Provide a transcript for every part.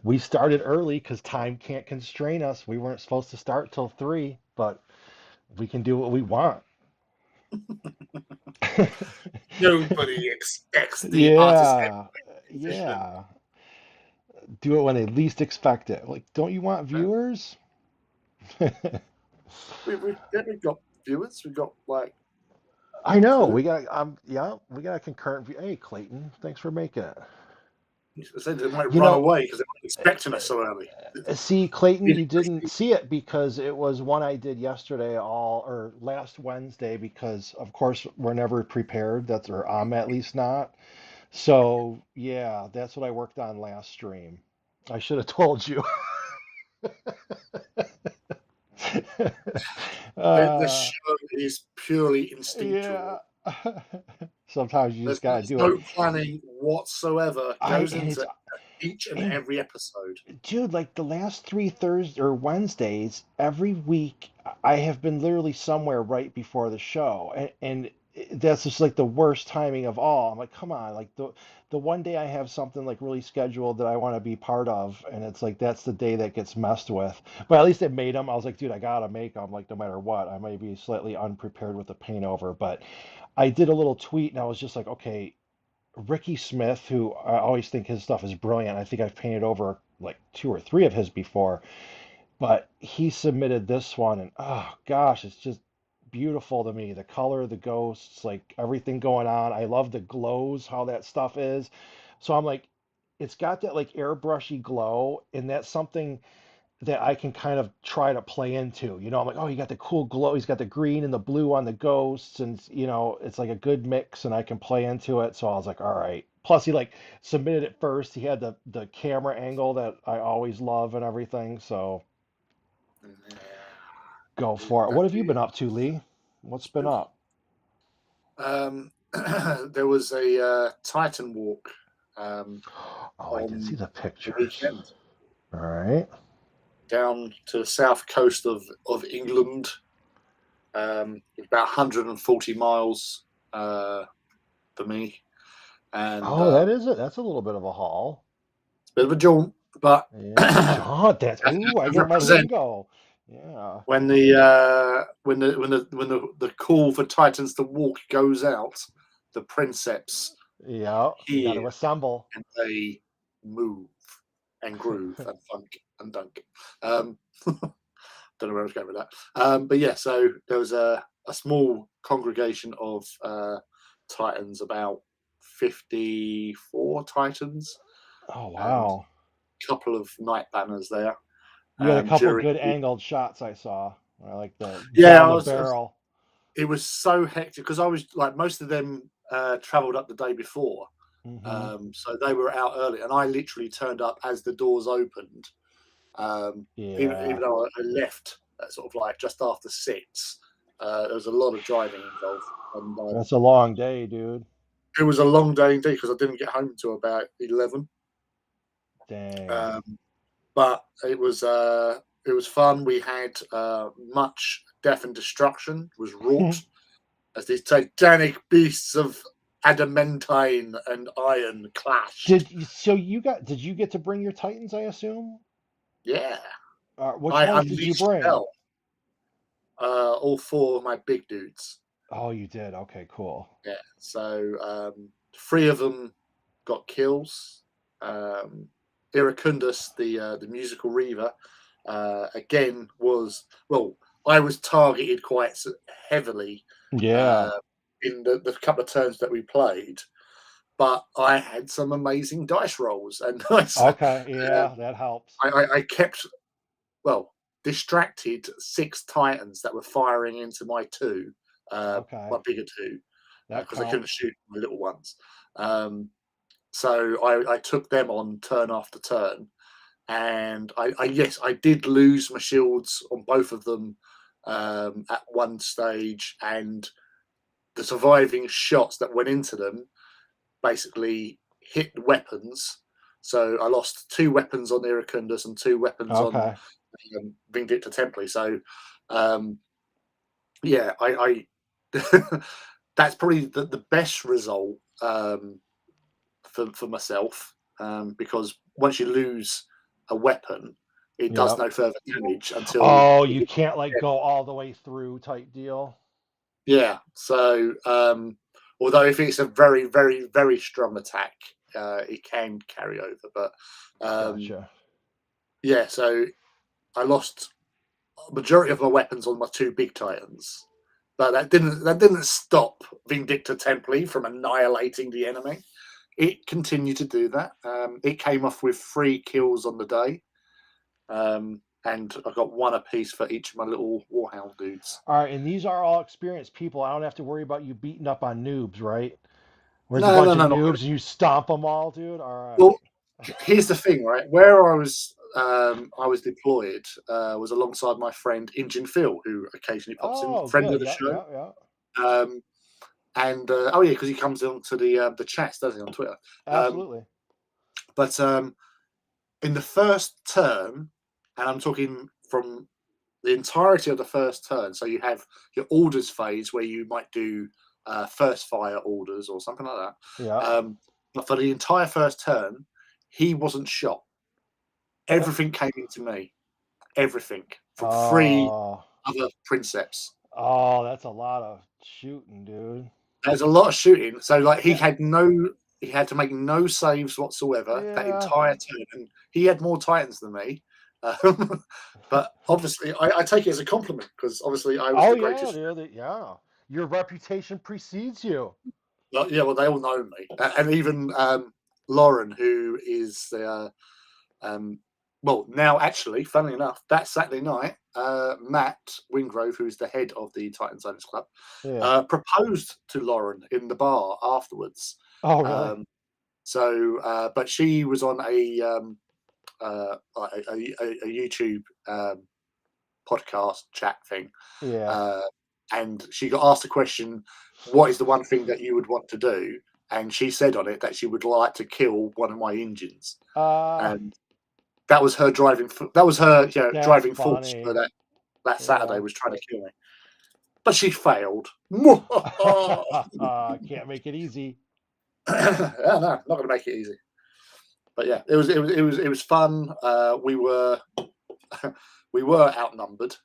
we started early because time can't constrain us. We weren't supposed to start till 3, but we can do what we want. Nobody expects the artist. Yeah, yeah. Do it when they least expect it. Like, don't you want viewers? We've got viewers. We've got like I know. two. We got a concurrent view. Hey, Clayton, thanks for making it. I said they might You run know, away because they weren't expecting us so early. see, Clayton, you didn't see it because it was one I did yesterday or last Wednesday because of course we're never prepared. Or I'm at least not. So yeah, that's what I worked on last stream. I should have told you. The uh, show is purely yeah. instinctual. Sometimes you just gotta There's do it. no planning whatsoever I goes and it's into each and and every episode. dude, like the last 3 Thursdays or Wednesdays, every week I have been literally somewhere right before the show, and that's just like the worst timing of all. I'm like, come on, like the one day I have something like really scheduled that I want to be part of, and it's like that's the day that gets messed with. But at least it made them. I was like, dude, I gotta make them, like no matter what. I might be slightly unprepared with the paint over, but I did a little tweet and I was just like, okay, Ricky Smith, who I always think his stuff is brilliant. I think I've painted over like 2 or 3 of his before, but he submitted this one, and oh gosh, it's just beautiful to me. The color, the ghosts, like everything going on. I love the glows, how that stuff is. So I'm like, it's got that like airbrushy glow, and that's something that I can kind of try to play into. I'm like, oh, you got the cool glow. He's got the green and the blue on the ghosts, and it's like a good mix, and I can play into it. So I was like, all right. Plus, he like submitted it first. He had the camera angle that I always love and everything. So go for it. What have you been up to, Lee? What's been up? Um, there was a Titan walk Oh, I did see on the the pictures. weekend All right. down to the south coast of England. About 140 miles for me, and Oh, that is it. That's a little bit of a haul. it's a bit of a jaunt, but Yeah, a I jaunt. That's ooh, I got my represent lingo. Yeah. when the call for Titans to walk goes out, the Princeps Yeah, you got hear to assemble. and they move and groove and funk and dunk. Um, don't know where I was going with that. But yeah, so there was a small congregation of Titans, about 54 Titans, Oh, and wow. a couple of night banners there. You had a couple During good angled shots I saw. I like the yeah, down the barrel. it was so hectic because I was like most of them travelled up the day before, Hmm. so they were out early, and I literally turned up as the doors opened. Um, even Yeah, though I left sort of like just after 6, there was a lot of driving involved, and that's a long day, dude. it was a long day indeed because I didn't get home until about 11. Dang. Um, but it was fun. We had much death and destruction was wrought as these titanic beasts of adamantine and iron clashed. Did you get to bring your Titans, I assume? Yeah, Which I ones did you unleashed bring? hell. All 4 of my big dudes. Oh, you did. Okay, cool. Yeah, so 3 of them got kills. Iracundus, the musical reaver, again was well. I was targeted quite heavily Yeah. uh, in the couple of turns that we played, but I had some amazing dice rolls, and Okay, yeah, that helps. I kept well distracted 6 titans that were firing into my 2, Okay, my bigger 2, that because I couldn't counts. shoot my little ones. So I took them on turn after turn, and yes, I did lose my shields on both of them at one stage, and the surviving shots that went into them basically hit the weapons. So I lost 2 weapons on Iracundus and 2 weapons on Okay. Vindicta Templi. So um, yeah, I that's probably the best result for myself, because once you lose a weapon, it does Yep. no further damage until Oh, it you hits can't like the go all the way through type deal. Yeah. So, although if it's a very, very, very strong attack, it can carry over. But Gotcha. yeah, so I lost a majority of my weapons on my two big titans, but that didn't stop Vindicta Templi from annihilating the enemy. It continued to do that. It came off with 3 kills on the day, and I got 1 apiece for each of my little Warhound dudes. All right, and these are all experienced people. I don't have to worry about you beating up on noobs, right? Where it's a No, no, bunch of no, not noobs really. and you stomp them all, dude. All Well, right. here's the thing, right? Where I was deployed was alongside my friend Injin Phil, who occasionally pops in, Oh, friend of good. the Yeah, show. yeah, yeah. Um, and oh yeah, because he comes onto the chats, doesn't he, on Twitter? Um, Absolutely. but in the first turn, and I'm talking from the entirety of the first turn. So you have your orders phase where you might do first fire orders or something like Yeah. that. But for the entire first turn, he wasn't shot. Uh, Everything came into me. Everything from 3 Oh, other princeps. oh, that's a lot of shooting, dude. There's a lot of shooting. So like Yeah, he had to make no saves whatsoever that yeah. entire turn, and he had more titans than me. But obviously, I take it as a compliment because obviously I was Oh the yeah, greatest. dude. Yeah. Your reputation precedes you. Well, yeah, well, they all know me, and even Lauren, who is the well, now actually, funnily enough, that Saturday night, Matt Wingrove, who's the head of the Titans Owners Club, Yeah. proposed to Lauren in the bar afterwards. Oh really? Um, but she was on a YouTube podcast chat thing, Yeah. uh, and she got asked a question: "What is the one thing that you would want to do?" And she said on it that she would like to kill one of my engines, Uh, and that was her driving. That was her, that's driving force for funny. that Saturday Yeah. was trying to kill me, but she failed. Can't make it easy. Yeah, no, not going to make it easy. But yeah, it was fun. We were we were outnumbered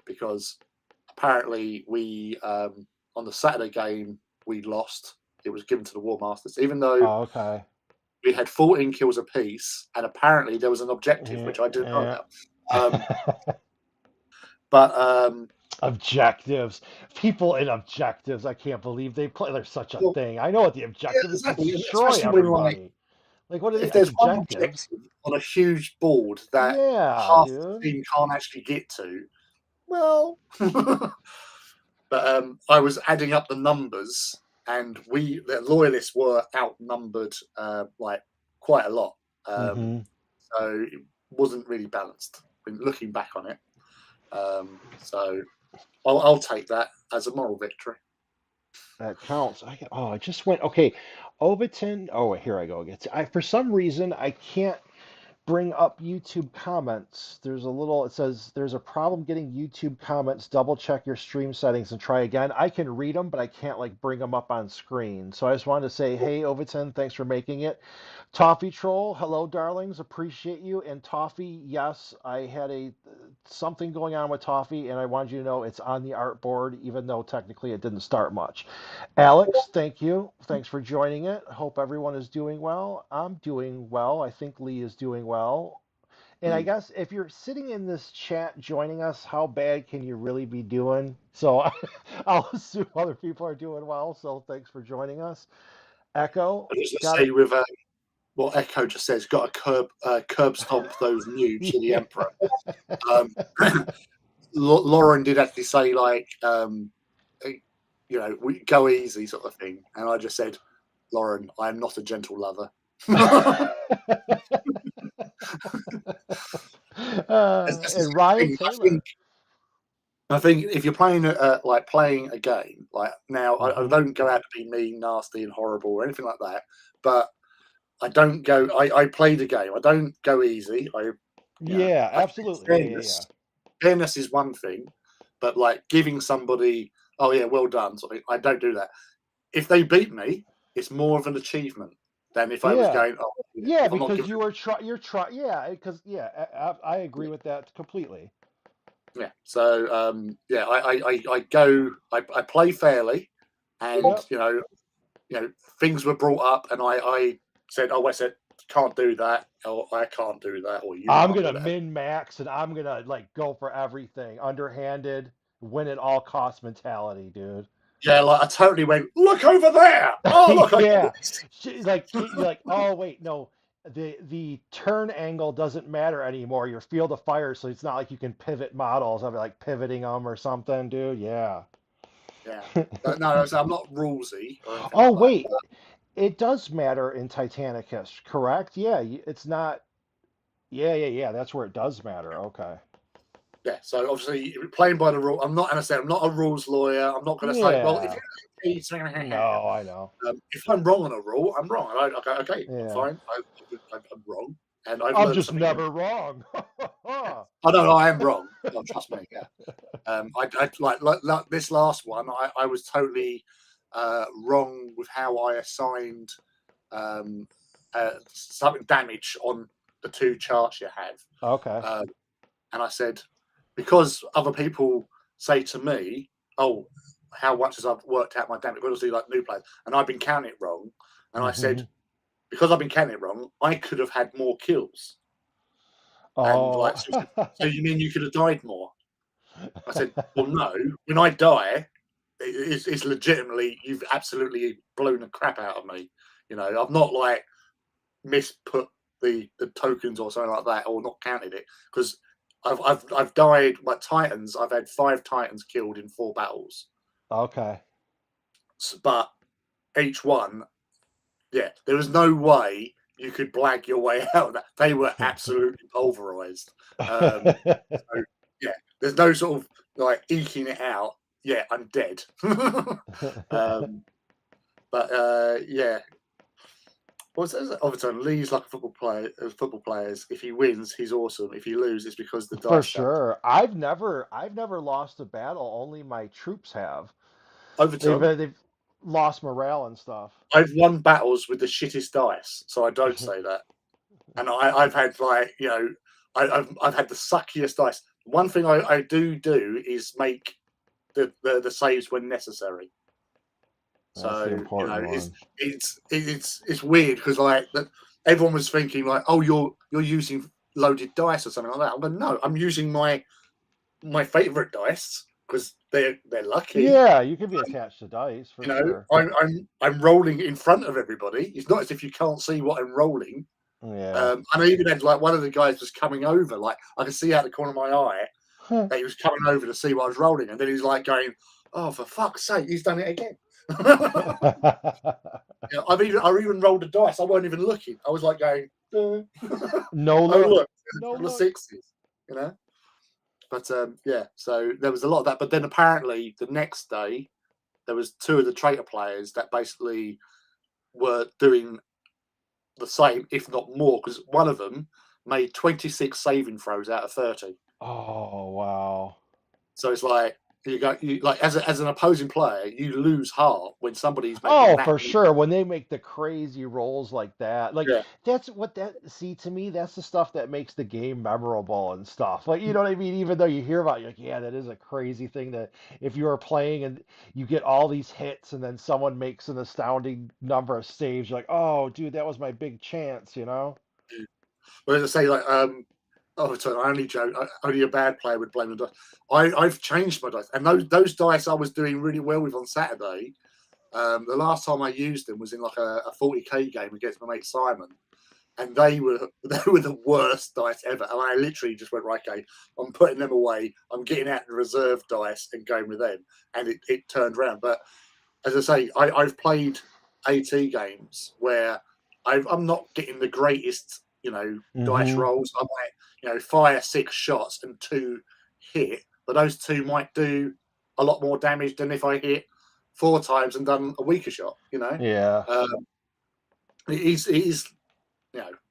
because apparently we on the Saturday game we lost. It was given to the War Masters, even though Oh, okay. we had 14 kills apiece, and apparently there was an objective Yeah, which I didn't know yeah. about. But Objectives. People in objectives. I can't believe they play. There's such a well, thing. I know what the yeah, objective is to exactly, and destroy especially when like everybody. Like, what are the if there's one objectives? objective on a huge board that Yeah, half the dude. team can't actually get to, well, but I was adding up the numbers, and the loyalists were outnumbered like quite a lot. Um, Mm-hmm. so it wasn't really balanced when looking back on it. So I'll take that as a moral victory. That counts. I just went, okay. Overton. Oh, here I go again. For some reason, I can't bring up YouTube comments. It says there's a problem getting YouTube comments. Double check your stream settings and try again. I can read them, but I can't like bring them up on screen. So I just wanted to say, hey, Overton, thanks for making it. Toffee Troll, hello, darlings. Appreciate you. And Toffee, yes, I had something going on with Toffee, and I wanted you to know it's on the artboard, even though technically it didn't start much. Alex, thank you. Thanks for joining it. Hope everyone is doing well. I'm doing well. I think Lee is doing well. And I Mm. guess if you're sitting in this chat joining us, how bad can you really be doing? So I'll assume other people are doing well. So thanks for joining us. Echo, I just got say it. with what Echo just says, got to curb stomp those noobs to the Yeah. Emperor. Um, Lauren did actually say like, we go easy sort of thing, and I just said, Lauren, I am not a gentle lover. This is And the Ryan thing. Taylor. I think if you're playing like playing a game, like now, I Hmm. don't go out to be mean, nasty, and horrible or anything like that. But I don't go. I play the game. I don't go easy. Yeah, I absolutely. Yeah, yeah, yeah. fairness. Fairness is one thing, but like giving somebody, oh yeah, well done. I don't do that. If they beat me, it's more of an achievement. than if I was Yeah. going, oh, Yeah, if I'm not because giving you were yeah, because I agree yeah, with that completely. yeah. So yeah, I go, I play fairly, and Yep. things were brought up, and I said, oh, I said, can't do that, or I can't do that, or you I'm can't do gonna that. min max and I'm gonna like go for everything, underhanded, win at all cost mentality, dude. Yeah, like I totally went, look over there. Oh, look, I get Yeah, this. you're like, oh wait, no, the turn angle doesn't matter anymore. Your field of fire, so it's not like you can pivot models of like pivoting them or something, dude. Yeah. Yeah. But no, I'm not rulesy or anything Oh like that. wait, it does matter in Titanicus, correct? Yeah, it's not. Yeah, yeah, yeah. That's where it does matter. Okay. Yeah, so obviously playing by the rule. I'm not, and I said I'm not a rules lawyer. I'm not going to say, well, if Yeah. you No, I know. if I'm wrong on a rule, I'm wrong. And okay, Yeah. fine. I'm wrong, and I've I'm learned just something new. never wrong. Oh no, I am wrong. No, trust me. Yeah. I like this last one. I was totally wrong with how I assigned um, something damage on the two charts you have. Okay. Um, and I said, because other people say to me, "Oh, how much has I've worked out my damage?" Obviously, like new players, and I've been counting it wrong. And I said, Hmm. because I've been counting it wrong, I could have had more kills. And Oh. like, so you mean you could have died more? I said, well, no. When I die, it's legitimately you've absolutely blown the crap out of me. I've not like misput the tokens or something like that, or not counted it because I've died. Like Titans, I've had 5 Titans killed in 4 battles, Okay. but each one, yeah, there was no way you could blag your way out of that. They were absolutely pulverized. Um, so yeah, there's no sort of like eking it out. Yeah, I'm dead. um, but yeah, what's that? Overtime. Lee's like a football player. Football players. If he wins, he's awesome. If he loses, it's because the For dice sucked. sure. I've never lost a battle. Only my troops have. Overtime. They've lost morale and stuff. I've won battles with the shittest dice, so I don't say that. And I've had like I've had the suckiest dice. One thing I do is make the saves when necessary. That's the So important it's one. it's weird because like that everyone was thinking like, oh, you're using loaded dice or something like that. I'm going, no, I'm using my favorite dice because they're lucky. Yeah, you can be attached to dice for sure. I'm rolling in front of everybody. It's not as if you can't see what I'm rolling. Yeah. And I even had like one of the guys was coming over, like I could see out the corner of my eye that he was coming over to see what I was rolling, and then he's like going, "Oh, for fuck's sake, he's done it again." I even rolled a dice. I wasn't even looking. I was like going, "Oh No look. look, there's a No couple of look. sixes," you know. But yeah, so there was a lot of that. But then apparently the next day there was 2 of the traitor players that basically were doing the same, if not more, because one of them made 26 saving throws out of 30. Oh, wow. So it's like you like as an opposing player, you lose heart when somebody's making Oh, that. for sure. When they make the crazy rolls like that, like Yeah, that's what that see to me, that's the stuff that makes the game memorable and stuff. Like, you know what I mean? Even though you hear about it, you're like, yeah, that is a crazy thing that if you are playing and you get all these hits and then someone makes an astounding number of saves, you're like, oh, dude, that was my big chance, you know? but as I say, like oh, sorry, I only joke. Only a bad player would blame the dice. I've changed my dice, and those dice I was doing really well with on Saturday. The last time I used them was in like a 40k game against my mate Simon, and they were they were the worst dice ever. And I literally just went, right, okay, I'm putting them away. I'm getting out the reserve dice and going with them, and it turned around. But as I say, I've played AT games where I'm not getting the greatest, dice Mm-hmm. rolls. I might, fire 6 shots and 2 hit, but those 2 might do a lot more damage than if I hit 4 times and done a weaker shot. Yeah. Um, it is it is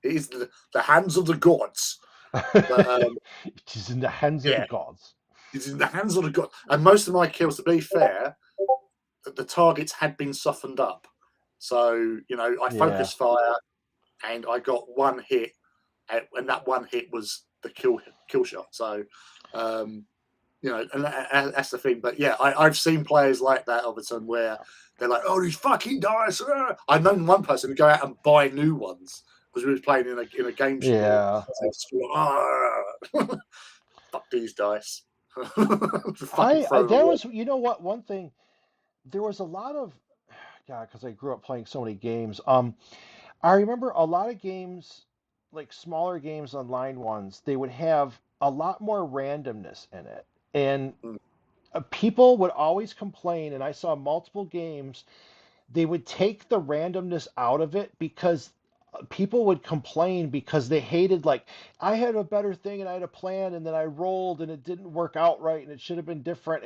the hands of the gods. But It is in the hands of the yeah, gods. it's in the hands of the gods. And most of my kills, to be fair, the targets had been softened up. So, I Yeah. focus fire and I got one hit, and that one hit was the kill shot. So, and that's the thing. But yeah, I've seen players like that, Overton, where they're like, "Oh, these fucking dice!" I've known one person to go out and buy new ones because we was playing in a game store. Yeah. So it's fuck these dice. Just fucking throw them There away. was, you know what, one thing, there was a lot of, God, because I grew up playing so many games. I remember a lot of games, like smaller games, online ones, they would have a lot more randomness in it. And Mm. people would always complain, and I saw multiple games, they would take the randomness out of it because people would complain because they hated, like, I had a better thing and I had a plan and then I rolled and it didn't work out right and it should have been different.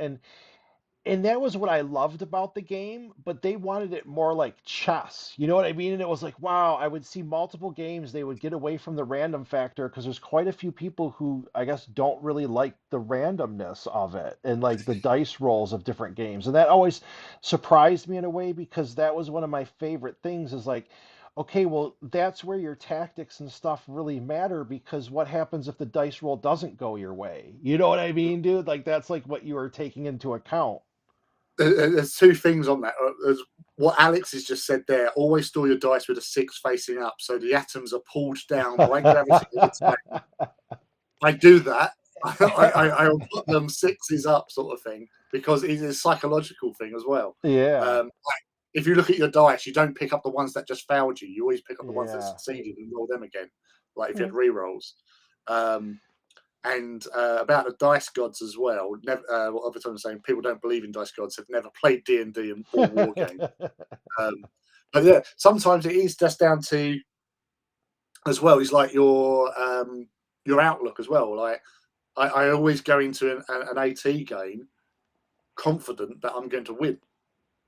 And that was what I loved about the game, but they wanted it more like chess. You know what I mean? And it was like, wow, I would see multiple games, they would get away from the random factor because there's quite a few people who I guess don't really like the randomness of it and like the dice rolls of different games. And that always surprised me in a way because that was one of my favorite things is like, okay, well, that's where your tactics and stuff really matter because what happens if the dice roll doesn't go your way? You know what I mean, dude? Like that's like what you are taking into account. There's two things on that. There's what Alex has just said there. Always store your dice with a 6 facing up, so the atoms are pulled down by gravity at the time. I do that. I'll put them 6s up, sort of thing, because it is a psychological thing as well. Yeah, Like, if you look at your dice, you don't pick up the ones that just failed you. You always pick up the ones that yeah. succeeded and roll them again. Like if you had Mm. re-rolls. And about the dice gods as well. Never, what other time I'm saying people don't believe in dice gods, have never played D&D or war game. But yeah, sometimes it is just down to as well. It's like your outlook as well. Like I always go into an AT game confident that I'm going to win,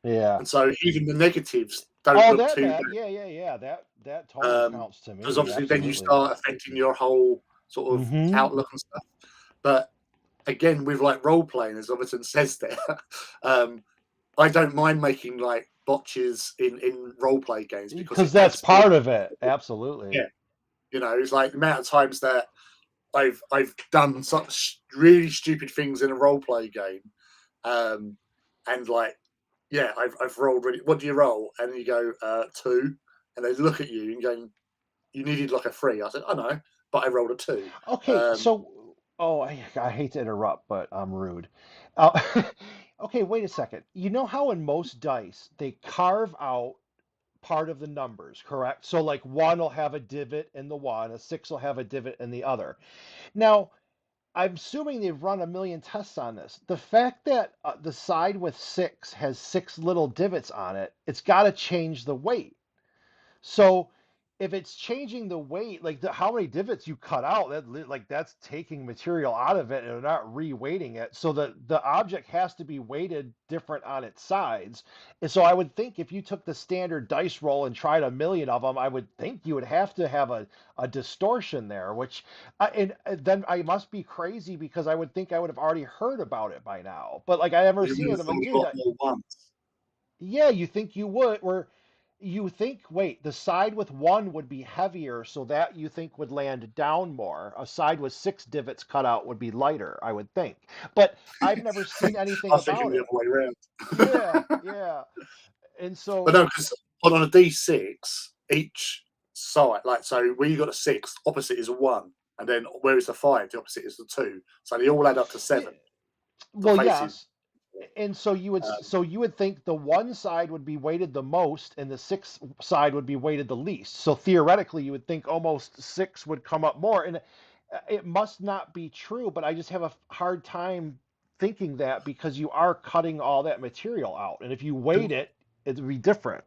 Yeah. and so even the negatives don't Oh, look that too that yeah, yeah, yeah. That totally bad, counts to because me. obviously then you Absolutely. start affecting your whole sort of Mm-hmm. outlook and stuff. But again, with like role playing, as Overton says there, um, I don't mind making like botches in role play games because Because it that's adds to part of it. Absolutely. yeah. It's like the amount of times that I've done such really stupid things in a role play game, um, and like yeah, I've rolled really. What do you roll? And you go 2, and they look at you and going, "You needed like a 3." I said, "I know, but I rolled a 2." Okay, Um, so oh, I hate to interrupt, but I'm rude. Uh, okay, wait a second. You know how in most dice they carve out part of the numbers, correct? So like one will have a divot in the one, a six will have a divot in the other. Now, I'm assuming they've run a million tests on this. The fact that the side with six has six little divots on it, it's got to change the weight. So if it's changing the weight, like how many divots you cut out, like that's taking material out of it and they're not re-weighting it. So the object has to be weighted different on its sides. And so I would think if you took the standard dice roll and tried a million of them, I would think you would have to have a distortion there, which and then I must be crazy because I would think I would have already heard about it by now. But like I never you seen would it. have I'm thought like, a dude, lot more once. yeah, you think you would, or you think, wait, the side with one would be heavier, so that you think would land down more. A side with six divots cut out would be lighter, I would think. But I've never seen I anything was thinking about the it. other way around. Yeah, yeah. And But so, no, because on a D6, each side, like so, where you got a 6, opposite is a 1, and then where it's a 5, the opposite is a 2. So they all add up to yeah, 7. The well, faces. yes. And so Um, you would think the one side would be weighted the most and the six side would be weighted the least. So theoretically, you would think almost six would come up more. And it must not be true, but I just have a hard time thinking that because you are cutting all that material out. And if you there, weight it, it would be different.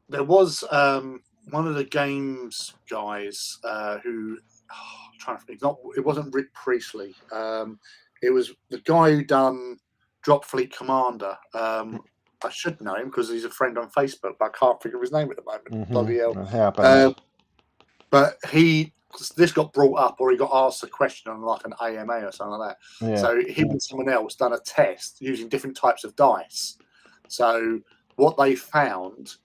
there was one of the games guys who I'm trying to think. Not it wasn't Rick Priestley. It was the guy who done Drop Fleet Commander. I should know him because he's a friend on Facebook, but I can't think of his name at the moment. Bloody hell! It Um, happens. but this got brought up, or he got asked a question on like an AMA or something like that. Yeah. So him and someone else done a test using different types of dice. So what they found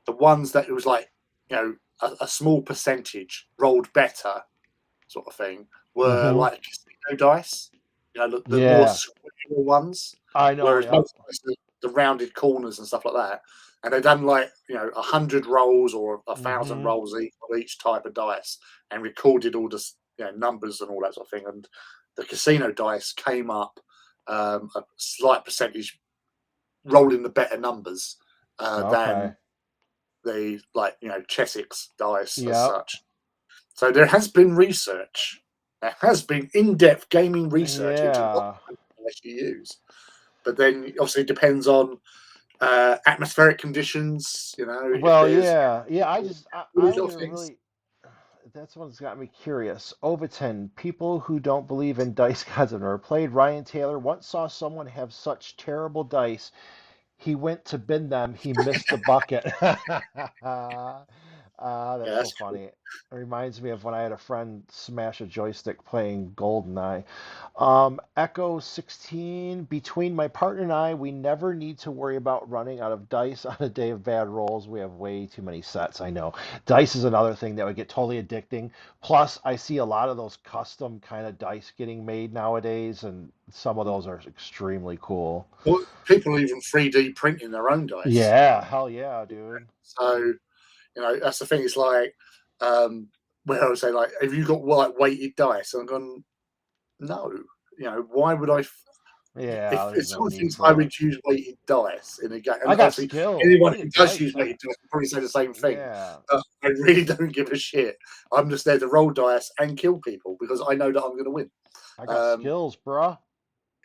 the ones that it was like, a small percentage rolled better, sort of thing, were Mm-hmm. like casino dice. The more Yeah, square ones, I know. whereas Yep. most of the rounded corners and stuff like that. And they've done like 100 rolls or 1,000 Mm-hmm. rolls each type of dice, and recorded all the numbers and all that sort of thing. And the casino dice came up a slight percentage, rolling the better numbers Okay. than the Chessex dice as Yep. such. So there has been research. There has been in-depth gaming research into what Yeah. dice you use. But then obviously it depends on atmospheric conditions. If Well, there's yeah, yeah. all I these would little things. really. That's what's got me curious. Overton, people who don't believe in dice gods have never played. Ryan Taylor once saw someone have such terrible dice. He went to bin them. He missed the bucket. Yeah, That's so that's cool. funny. It reminds me of when I had a friend smash a joystick playing GoldenEye. Echo 16. Between my partner and I, we never need to worry about running out of dice on a day of bad rolls. We have way too many sets. I know. Dice is another thing that would get totally addicting. Plus, I see a lot of those custom kind of dice getting made nowadays, and some of those are extremely cool. Well, people are even 3D printing their own dice. Yeah, hell yeah, dude. So that's the thing. It's like where I would say like, have you got like weighted dice? And I'm going, no. Why would I? Yeah, If there's no someone need thinks I for it. would use weighted dice in a game, and I got obviously skills. anyone who Weighted does dice. use weighted dice will probably say the same thing. Yeah, I really don't give a shit. I'm just there to roll dice and kill people because I know that I'm going to win. I got Um, skills, bruh.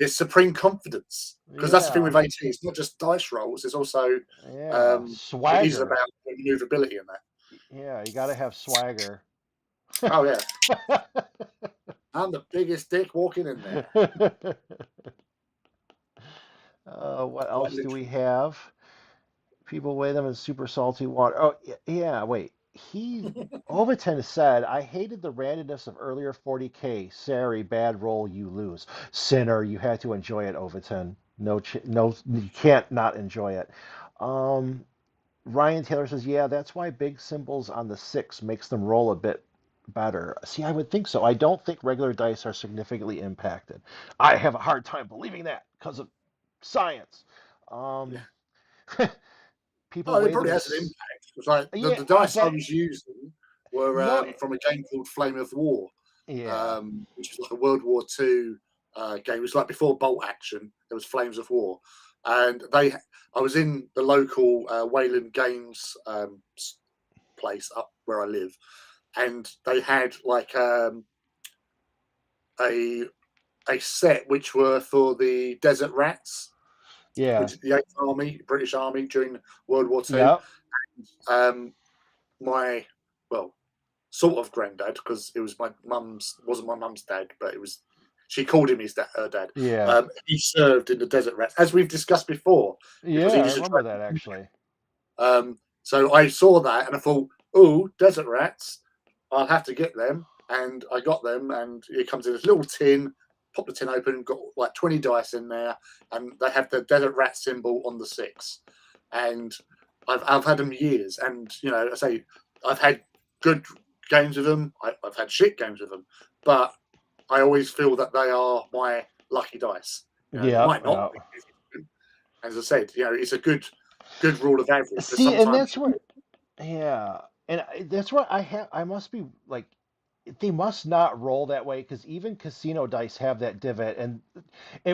it's supreme confidence because that's the thing with Yeah, 18. It's not just dice rolls. It's also yeah. it is Swagger. about maneuverability in that. Yeah, you gotta have swagger. Oh yeah, I'm the biggest dick walking in there. What Quite else do we literally. have? People weigh them in super salty water. Oh, yeah, wait. Overton said, I hated the randomness of earlier 40K. Sorry, bad roll, you lose. Sinner, you had to enjoy it, Overton. No, you can't not enjoy it. Um, Ryan Taylor says, yeah, that's why big symbols on the six makes them roll a bit better. See, I would think so. I don't think regular dice are significantly impacted. I have a hard time believing that because of science. Yeah. Um, people Oh, it weigh them probably in. has an impact. It's like Yeah, the I dice I bet. was using were No. from a game called Flame of War, Yeah. which was like a World War II game. It was like before Bolt Action. There was Flames of War, and I was in the local Wayland Games place up where I live, and they had like a a set which were for the Desert Rats, Yeah. which is the Eighth Army, British Army during World War II. Yep. Um, my well, sort of granddad, because it was my mum's wasn't my mum's dad, but it was she called him her dad. Yeah. He served in the Desert Rats, as we've discussed before, because Yeah, he I used to try. remember that actually. So I saw that and I thought, oh, Desert Rats, I'll have to get them, and I got them, and it comes in this little tin. Pop the tin open, got like 20 dice in there, and they have the Desert Rat symbol on the six. And I've had them years, and I say I've had good games with them. I've had shit games with them, but I always feel that they are my lucky dice. They Yep. might not Yep. be. As I said, it's a good rule of average, but See, and sometimes that's where, yeah, and that's where I must be like, they must not roll that way because even casino dice have that divot, and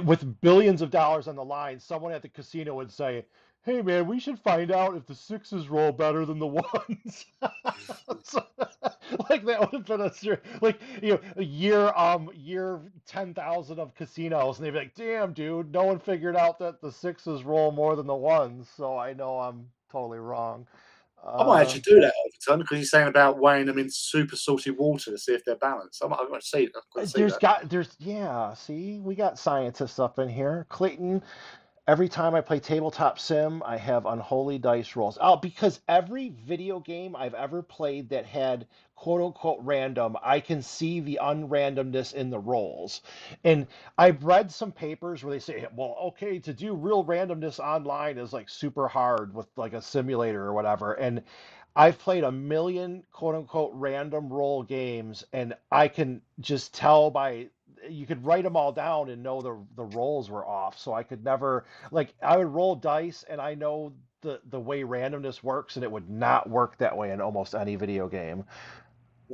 with billions of dollars on the line, someone at the casino would say, "Hey, man, we should find out if the sixes roll better than the ones." So, like that would have been like a year 10,000 of casinos, and they'd be like, "Damn, dude, no one figured out that the sixes roll more than the ones." So I know I'm totally wrong. I might Uh, actually do that over time because he's saying about weighing them in super salty water to see if they're balanced. I might see. I could see that. yeah. See, we got scientists up in here. Clayton every time I play tabletop sim, I have unholy dice rolls. Oh, because every video game I've ever played that had quote unquote random, I can see the unrandomness in the rolls. And I've read some papers where they say, well, okay, to do real randomness online is like super hard with like a simulator or whatever. And I've played a million quote unquote random roll games, and I can just tell by you could write them all down and know the rolls were off. So I could never like I would roll dice and I know the way randomness works, and it would not work that way in almost any video game.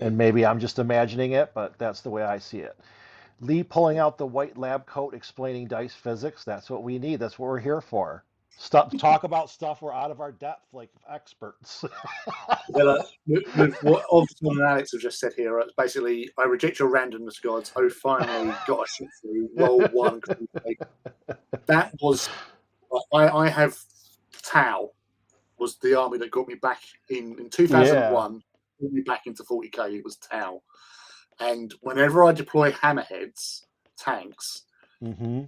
And Mm, maybe I'm just imagining it, but that's the way I see it. Lee pulling mm. out the white lab coat, explaining dice physics. That's what we need. That's what we're here for. Stuff, talk about stuff we're out of our depth, like experts. Well, with what Osborne and Alex have just said here, it's basically, I reject your randomness gods. Oh, finally got a shit through. Roll one. That was, I have Tau was the army that got me back in Yeah. 2001, got me back into 40k. It was Tau. And whenever I deploy hammerheads, tanks, Mm-hmm.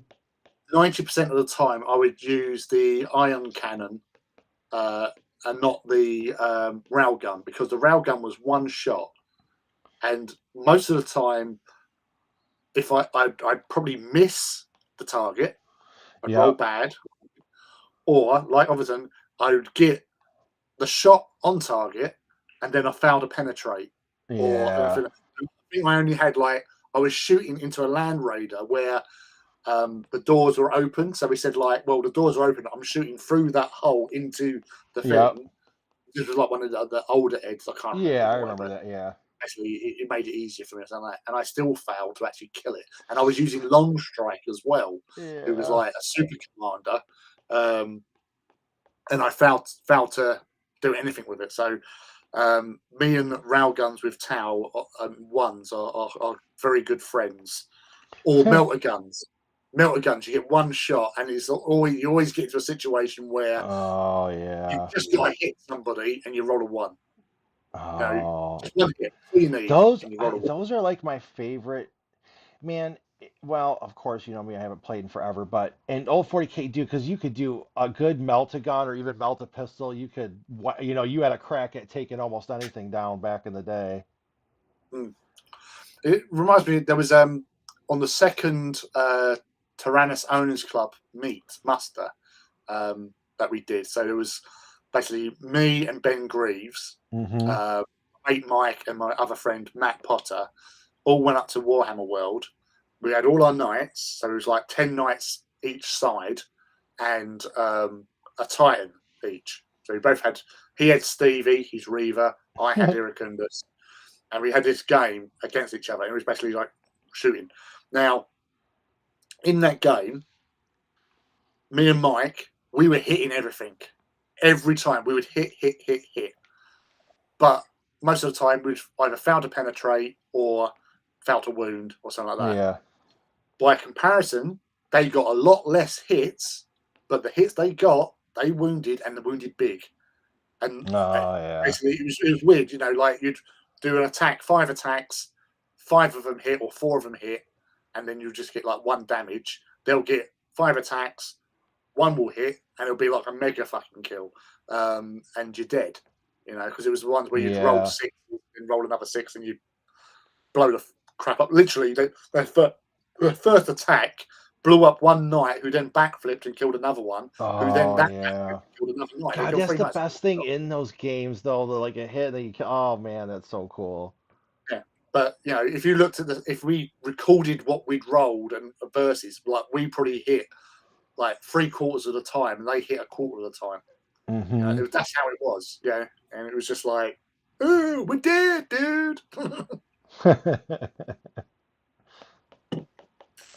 90% of the time I would use the ion cannon uh, and not the railgun, because the railgun was one shot. And most of the time, if I'd probably miss the target, I'd roll Yep. bad, or like Overton, I would get the shot on target and then I failed to penetrate. Or I Yeah. think I only had like, I was shooting into a land raider where the doors were open. So we said like, well, the doors are open. I'm shooting through that hole into the Yep. thing. This was like one of the older Eds. I can't remember Yeah, I why, remember but that. Yeah. actually it made it easier for me. And I still failed to actually kill it. And I was using Longstrike as well, who was Yeah. like a super commander. And I failed to do anything with it. So me and railguns with Tau ones are very good friends. Or melter guns. Melter guns, you get one shot, and you always get to a situation where Oh you yeah. just got to hit somebody and you roll a one. You know, Oh. just one hit, all you need, Those and you roll a one. those are like my favorite. Man, well, of course, you know me, I haven't played in forever, but in old 40K, do because you could do a good melt a gun or even melt a pistol. You could, you know, you had a crack at taking almost anything down back in the day. Mm. It reminds me, there was on the second Tyrannus Owners Club meet muster that we did. So it was basically me and Ben Greaves, Mm-hmm. uh, mate Mike, and my other friend Matt Potter all went up to Warhammer World. We had all our knights, so it was like 10 knights each side, and a Titan each. So we both had, he had Stevie, his Reaver, I had Iracundus, and we had this game against each other. It was basically like shooting. Now, in that game, me and Mike, we were hitting everything. Every time we would hit, hit, hit, hit. But most of the time, we'd either fail to penetrate or fail to wound or something like that. Yeah. By comparison, they got a lot less hits, but the hits they got, they wounded, and they wounded big. And Oh yeah. basically, it was weird, you know, like you'd do an attack, 5 attacks, 5 of them hit or 4 of them hit, and then you just get like 1 damage. They'll get 5 attacks, 1 will hit, and it'll be like a mega fucking kill, and you're dead. You know, because it was the ones where you'd roll Yeah. 6 and roll another 6, and you blow the crap up. Literally, their first attack blew up one knight, who then backflipped and killed another one, who then Oh that backflipped yeah. and killed another knight. They God, killed that's 3 the knights. best thing in those games, though. The like a hit that you can. Oh man, that's so cool. Yeah. But you know, if you looked at if we recorded what we'd rolled and versus, like we probably hit like 3/4 of the time, and they hit a quarter of the time. You know, Mm-hmm. that's how it was. Yeah, and it was just like, "Ooh, we're dead, dude."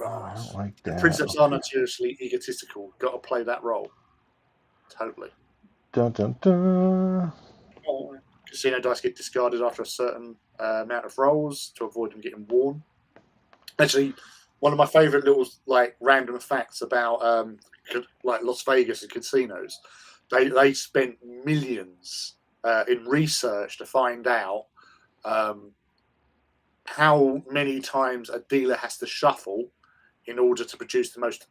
Oh, I don't like And that. Princeps are Okay. notoriously egotistical. Got to play that role. Totally. Dun dun dun. Casino dice get discarded after a certain amount of rolls to avoid them getting worn. Actually, one of my favourite little like random facts about like Las Vegas and casinos, they spent millions in research to find out um, how many times a dealer has to shuffle in order to produce the most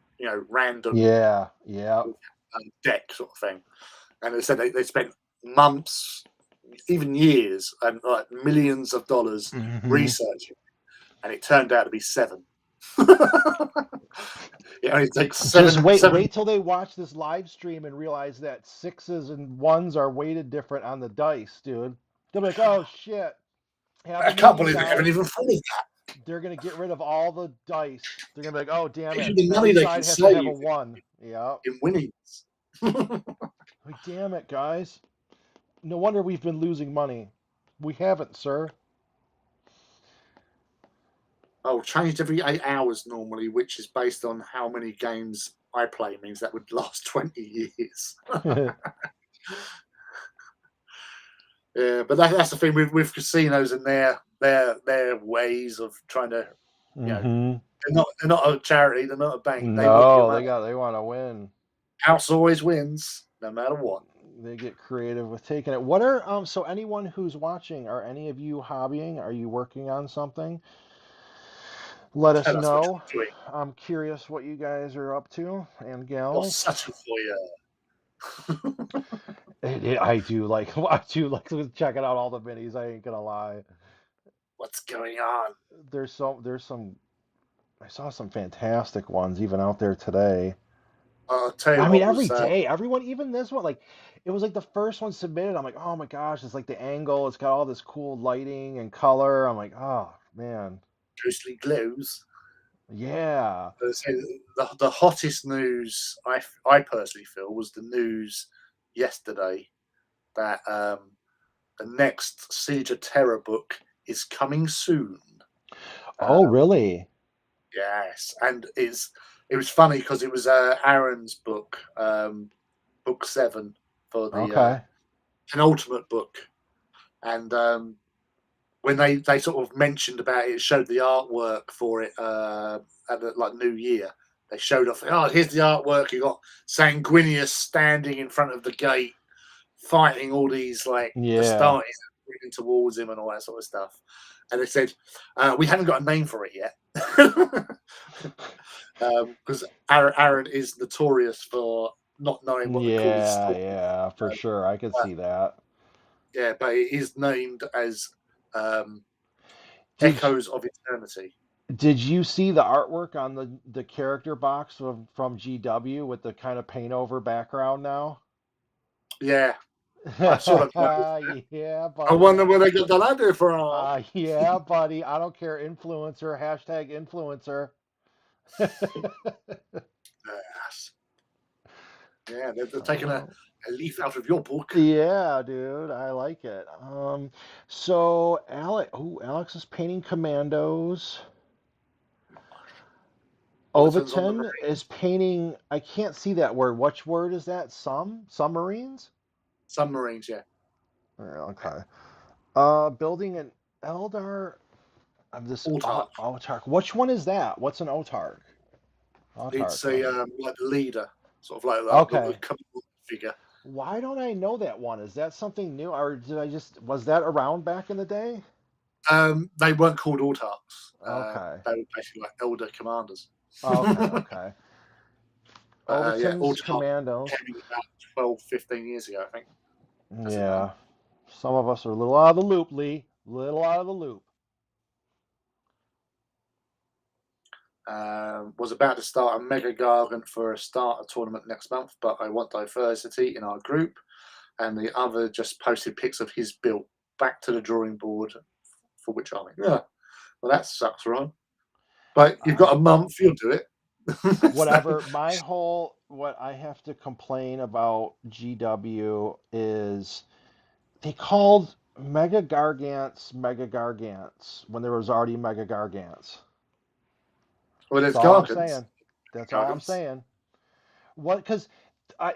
random Yeah. Yeah. deck sort of thing. And they said they spent months, even years, and like millions of dollars Hmm. researching, and it turned out to be seven. It only takes Just seven, wait, seven. wait till they watch this live stream and realize that sixes and ones are weighted different on the dice, dude. They'll be like, "Oh shit, have a I can't meeting, believe they haven't guys." even thought of that. They're gonna get rid of all the dice. They're gonna be like, "Oh, damn Imagine it, the every money they side can has to have a save one." Yeah. in winnings. Like, damn it, guys. No wonder we've been losing money. We haven't, sir. Oh, changed every 8 hours normally, which is based on how many games I play. Means that would last 20 years. Yeah, but that's the thing with casinos and their ways of trying to, you know, Hmm. they're not a charity, they're not a bank. They want your No, money. they want to win. House always wins, no matter what. They get creative with taking it. What are so anyone who's watching, are any of you hobbying? Are you working on something? Let us Tell us what know. you're doing. I'm curious what you guys are up to and You're gals. such a voyeur. I do like I do like checking out all the minis. I ain't gonna lie. What's going on? There's some I saw some fantastic ones even out there today. I'll tell you I mean, what every was day, everyone, even this one, like it was like the first one submitted. I'm like, oh my gosh, it's like the angle. It's got all this cool lighting and color. I'm like, oh man, ghostly glows. yeah. So the hottest news I personally feel was the news yesterday that the next Siege of Terror book is coming soon. Oh, Um, really? yes, and it was funny because it was Aaron's book, book 7 for the Okay. penultimate book, and when they sort of mentioned about it, showed the artwork for it at the like New Year. They showed off. Oh, here's the artwork. You got Sanguinius standing in front of the gate, fighting all these like Yeah. Astartes moving towards him and all that sort of stuff. And they said we haven't got a name for it yet because Aaron is notorious for not knowing what to call his Yeah, story. yeah, for Uh, sure. I could see that. yeah, but it is named as um, Did Echoes of Eternity. did you see the artwork on the character box from GW with the kind of paint over background now? Yeah, I saw that. Yeah, I buddy. wonder where they got that idea from. Yeah, buddy. I don't care. Influencer, hashtag influencer. Yes. Yeah, they're taking Uh, a leaf out of your book. yeah, dude, I like it. So Alex is painting commandos. Overton's on the Overton is Marines. painting. I can't see that word. Which word is that? Submarines? Submarines, yeah. Yeah, okay. Building an Eldar of this Autarch. autark. Which one is that? What's an autark? Autark. It's a like the leader, sort of like the Okay. command figure. Why don't I know that one? Is that something new, or did I just was that around back in the day? They weren't called Autarchs. Okay. They were basically like elder commanders. Okay. Okay. Yeah, Overton's Autarch Commandos. came in about 12, 15 years ago, I think. That's his name. Yeah. Some of us are a little out of the loop, Lee. Little out of the loop. Was about to start a mega gargant for a starter tournament next month, but I want diversity in our group. And the other just posted pics of his build. Back to the drawing board for which army? Yeah, well that sucks, right? But you've Uh, got a month, you'll do it. Whatever. What I have to complain about GW is they called Mega Gargants when there was already Mega Gargants. Well, That's there's all I'm gargants, saying. That's all I'm gargants. saying. What? Because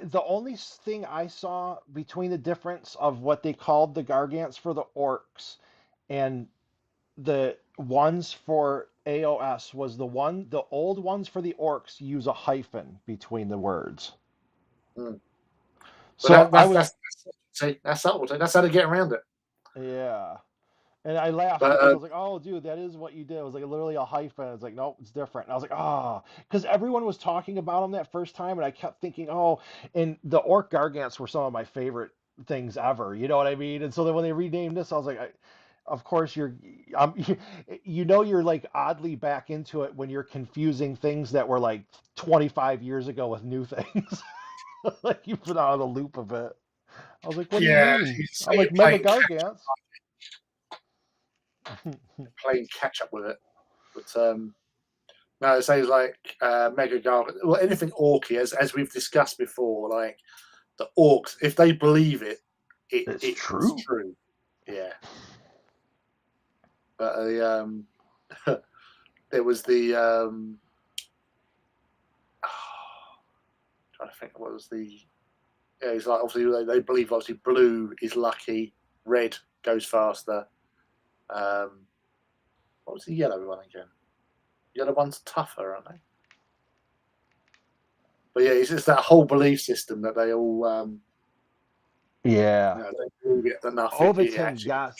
the only thing I saw between the difference of what they called the Gargants for the orcs and the ones for AOS was the old ones for the orcs use a hyphen between the words. Mm. But So I was see, that's subtlety. That's how to get around it. yeah. And I laughed But because I was like, "Oh, dude, that is what you did." It was like literally a hyphen. It's like, nope, it's different. And I was like, "Ah," because everyone was talking about them that first time, and I kept thinking, "Oh," and the orc gargants were some of my favorite things ever. You know what I mean? And so then when they renamed this, I was like, "Of course um, you're like oddly back into it when you're confusing things that were like 25 years ago with new things. Like you've been out of the loop of it." I was like, "What do you yeah, mean?" you I'm say you're like, "Mega Gargants." playing catch up with it. But no, it says like Mega Garden, well, anything orky, as we've discussed before, like the orcs, if they believe it, It's it's true. true. Yeah. But there was the trying to think what was the yeah, it's like obviously they believe obviously blue is lucky, red goes faster. Um, what was the yellow one again? Yellow one's tougher, aren't they? But yeah, it's just that whole belief system that they all Yeah. they believe it enough. It Overton, actually is yes.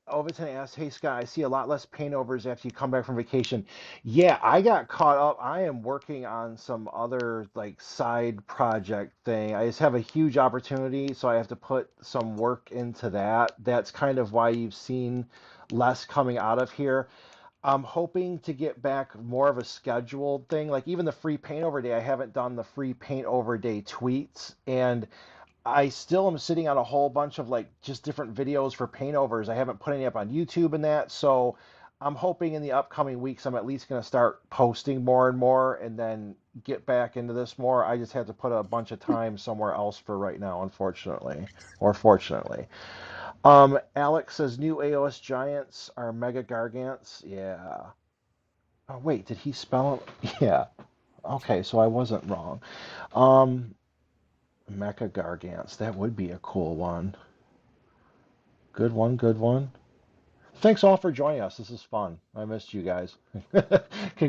Overton asked, "Hey Scott, I see a lot less paintovers after you come back from vacation." Yeah, I got caught up. I am working on some other like side project thing. I just have a huge opportunity, so I have to put some work into that. That's kind of why you've seen less coming out of here. I'm hoping to get back more of a scheduled thing. Like even the free paint over day, I haven't done the free paint over day tweets, and I still am sitting on a whole bunch of like just different videos for paintovers. I haven't put any up on YouTube and that. So I'm hoping in the upcoming weeks I'm at least going to start posting more and more and then get back into this more. I just had to put a bunch of time somewhere else for right now, unfortunately, or fortunately. Alex says new AOS giants are mega gargants. Yeah. Oh wait, did he spell it? Yeah. Okay, so I wasn't wrong. Um, Mecha Gargants. That would be a cool one. Good one, good one. Thanks all for joining us. This is fun. I missed you guys. We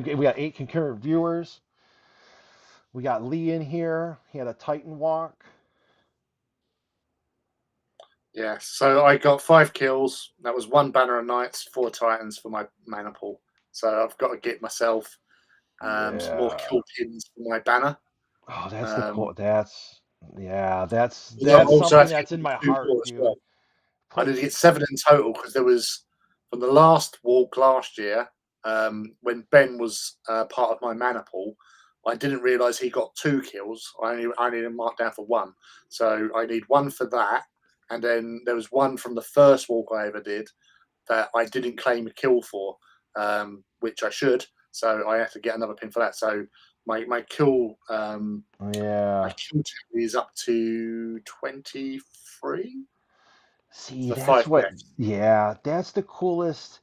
got 8 concurrent viewers. We got Lee in here. He had a Titan walk. yeah. So I got 5 kills. That was 1 banner of knights, 4 titans for my mana pool. So I've got to get myself some more Yeah. kill pins for my banner. Oh, that's the Um, cool. That's yeah. I That's also had something to get that's in my 2 more heart, as well. dude. I Put did get 7 in total because there was from the last walk last year when Ben was part of my mana pool. I didn't realise he got 2 kills. I only marked down for 1, so I need 1 for that. And then there was 1 from the first walk I ever did that I didn't claim a kill for, which I should. So I have to get another pin for that. So my kill my yeah. kill tally is up to 23 See, for that's 5 what. deaths. Yeah, that's the coolest.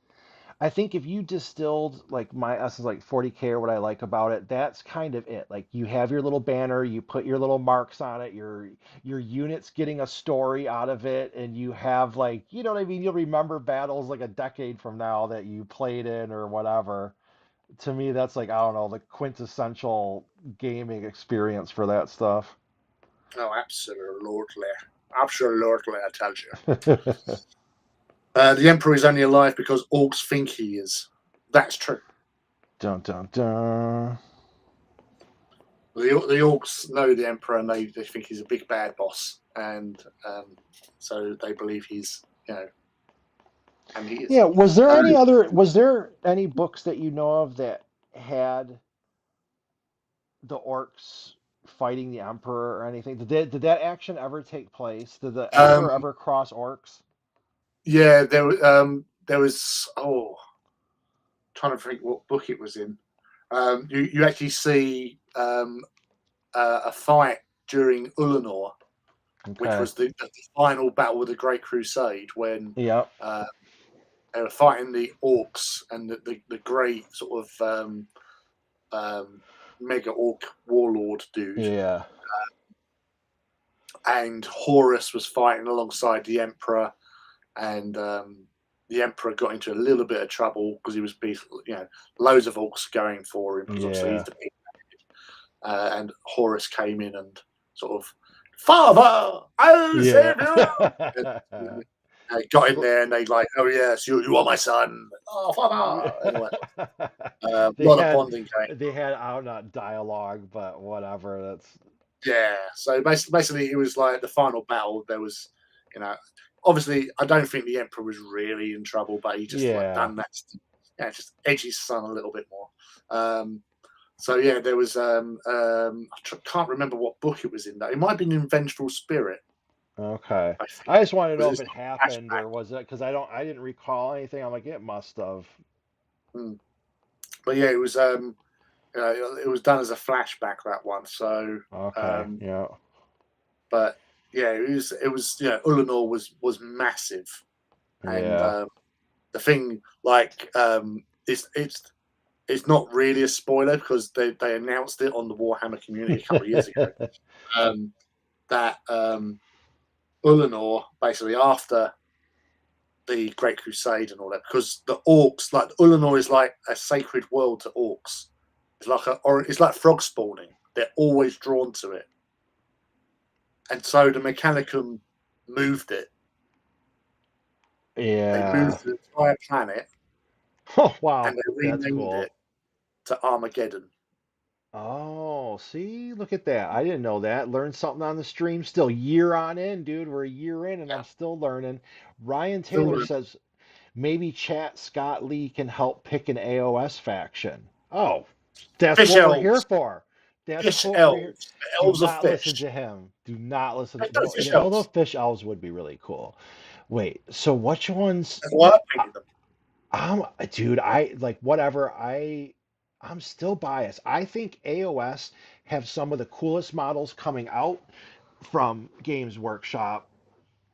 I think if you distilled like my essence like 40K or what I like about it, that's kind of it. Like you have your little banner, you put your little marks on it, your units getting a story out of it, and you have like, you know what I mean? You'll remember battles like a decade from now that you played in or whatever. To me, that's like, I don't know, the quintessential gaming experience for that stuff. Oh, absolutely. Absolutely, I tell you. The Emperor is only alive because orcs think he is. That's true. Dun dun dun. The orcs know the Emperor and they think he's a big bad boss. And so they believe he's, and he is. Yeah, Uh, was there any books that you know of that had the orcs fighting the emperor or anything? Did that action ever take place? Did the um, emperor ever cross orcs? yeah, there was, trying to think what book it was in. You actually see a fight during Ulanor, which Okay. was the final battle of the Great Crusade when Yep. uh, they were fighting the orcs and the great sort of mega orc warlord dude. Yeah. And Horus was fighting alongside the Emperor, and the Emperor got into a little bit of trouble because he was, loads of orcs going for him because obviously he's Yeah. the big. And Horus came in and sort of, Father, I'll Yeah. save you. And, got in there and they like, oh yes, you are my son. Oh, father, and all that. A They lot of had bonding going. I don't know, dialogue, but whatever. That's Yeah. So basically, it was like the final battle. There was, you know, obviously, I don't think the emperor was really in trouble, but he just like yeah. done that. Yeah, just edge his son a little bit more. Um, so yeah, there was. Can't remember what book it was in. Though it might have been in Vengeful Spirit. Okay. I think I just wanted to know because if it's it a happened flashback. or was it because I didn't recall anything. I'm like, it must have. Mm. But yeah, it was. It was done as a flashback that one. So, Okay. um, Yeah. but yeah, it was. Ulanor was massive, and Yeah. the thing like it's not really a spoiler because they announced it on the Warhammer community a couple of years ago. Um, that Ulanor basically after the Great Crusade and all that, because the orcs like Ulanor is like a sacred world to orcs. It's like frog spawning. They're always drawn to it, and so the Mechanicum moved it. They Yeah. moved the entire planet Oh, and wow. they That's renamed cool. it to Armageddon. Oh, see, look at that. I didn't know that. Learned something on the stream. Still year on in, dude. We're a year in and I'm Yeah, still learning. Ryan still Taylor says maybe chat Scott Lee can help pick an AOS faction. Oh, that's fish what we're here elves, for. That's fish what we're here. elves, Do elves of not listen fish. to him. Do not listen I to know well, fish yeah, although elves. fish elves would be really cool. Wait, so which ones? That's why I I- painted them. dude, I like whatever. I'm still biased. I think AOS have some of the coolest models coming out from Games Workshop.